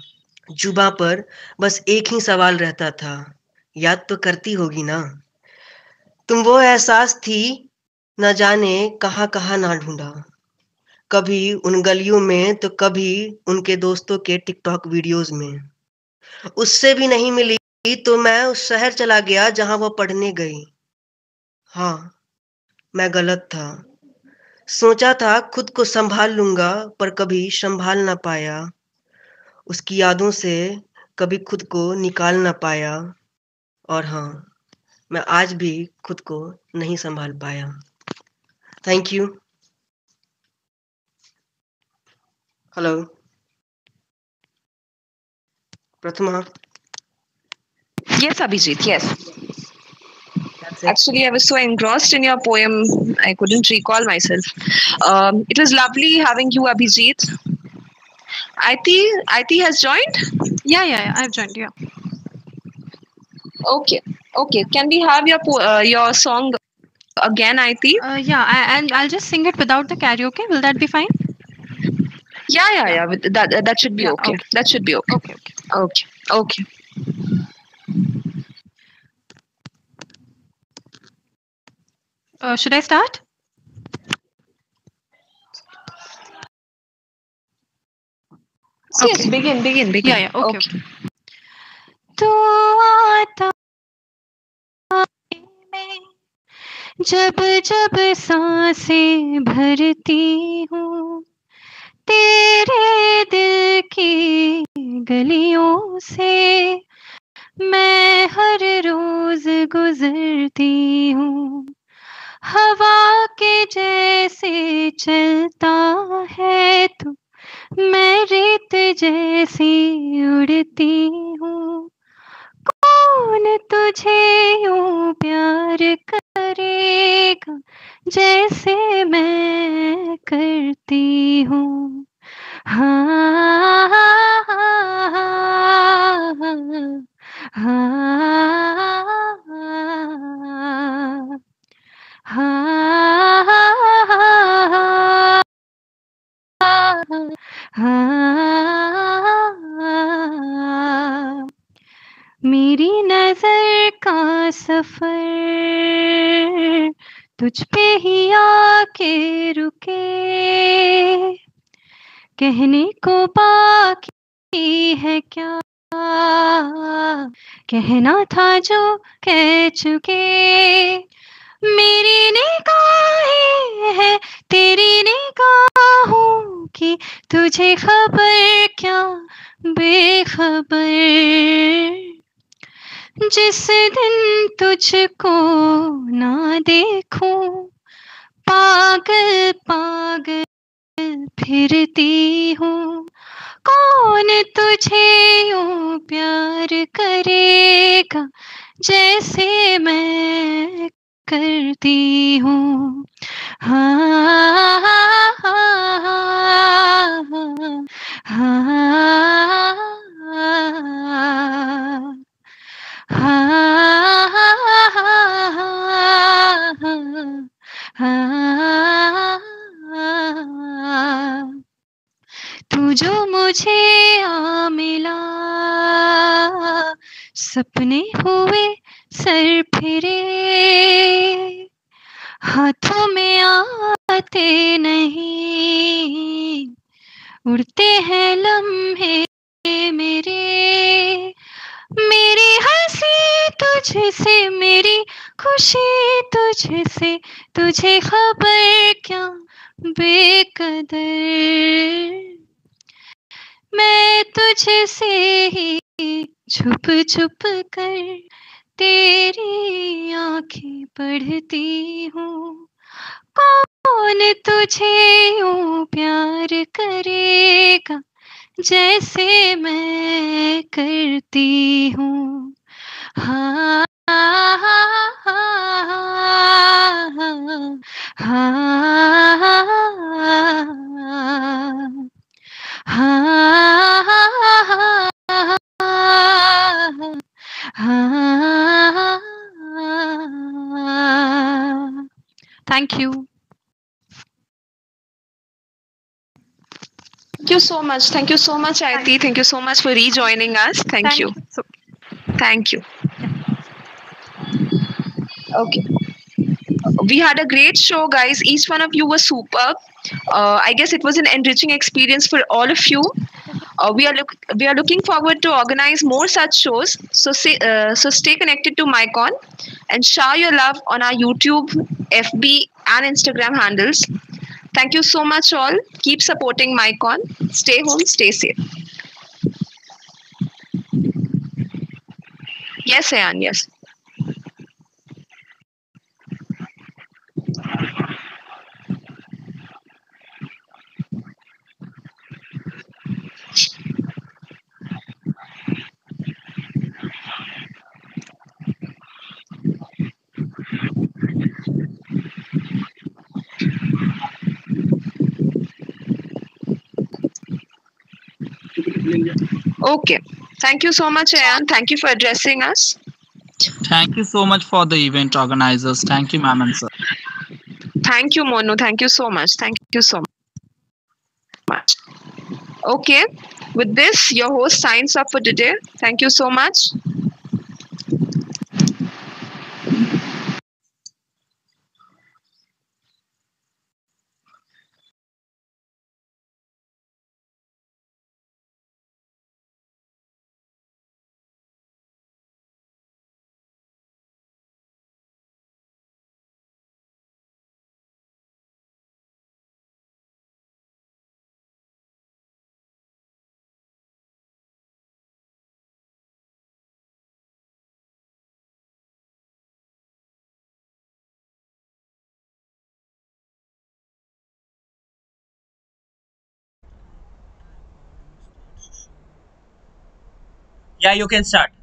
[SPEAKER 4] जुबां पर बस एक ही सवाल रहता था, याद तो करती होगी ना? तुम वो एहसास थी, न जाने कहाँ कहाँ ना ढूंढा, कभी उन गलियों में तो कभी उनके दोस्तों के टिकटॉक वीडियोस में। उससे भी नहीं मिली तो मैं उस शहर चला गया जहां वो पढ़ने गई। हाँ मैं गलत था, सोचा था खुद को संभाल लूंगा, पर कभी संभाल ना पाया, उसकी यादों से कभी खुद को निकाल ना पाया, और हाँ मैं आज भी खुद को नहीं संभाल पाया। Thank you. Hello Prathama.
[SPEAKER 17] Yes, Abhijit. Yes. Actually, I was so engrossed in your poem, I couldn't recall myself. It was lovely having you, Abhijit. Aiti has joined?
[SPEAKER 19] Yeah, I've joined, yeah.
[SPEAKER 17] Okay. Can we have your song again, Aiti?
[SPEAKER 19] Yeah, I'll just sing it without the karaoke. Will that be fine?
[SPEAKER 17] Yeah. That should be okay. That should be okay. Okay.
[SPEAKER 19] Should I start?
[SPEAKER 17] Yes, begin.
[SPEAKER 19] Yeah, okay. तो आता मैं जब जब सांसें भरती हूँ, तेरे दिल की गलियों से मैं हर रोज गुजरती हूँ। हवा के जैसे चलता है तू, मैं रेत जैसी उड़ती हूँ। कौन तुझे यूं प्यार करेगा जैसे मैं करती हूँ। मेरी नजर का सफर तुझ पे ही आके रुके, कहने को बाकी है क्या, कहना था जो कह चुके। मेरी निगाहें है तेरी निगाहों की, तुझे खबर क्या बेखबर। जिस दिन तुझको ना देखूं, पागल पागल फिरती हूँ। कौन तुझे यूं प्यार करेगा जैसे मैं करती हूँ। हाँ हाँ हाँ तू जो मुझे आ मिला, सपने हुए सर फिरे, हाथों में आते नहीं, उड़ते हैं लम्हे मेरे। मेरी हंसी तुझसे, मेरी खुशी तुझसे, तुझे खबर क्या बेकदर। मैं तुझसे ही छुप छुप कर तेरी आंखें पढ़ती हूँ। कौन तुझे यूं प्यार करेगा जैसे मैं करती हूँ। हाँ हाँ Thank you.
[SPEAKER 17] Thank you so much. Thank you so much, Aiti. Thank you so much for rejoining us. Thank you. Thank you. Okay. We had a great show, guys. Each one of you was superb. I guess it was an enriching experience for all of you. We are looking forward to organize more such shows. So stay connected to MyCon and share your love on our YouTube, FB, and Instagram handles. Thank you so much, all. Keep supporting MyCon. Stay home, stay safe. Yes, Ayan. Yes. Okay. Thank you so much, Ayan. Thank you for addressing us.
[SPEAKER 18] Thank you so much for the event organizers. Thank you, ma'am and sir.
[SPEAKER 17] Thank you, Monu. Thank you so much. Thank you so much. Okay. With this, your host signs off for today. Thank you so much.
[SPEAKER 2] Yeah, you can start.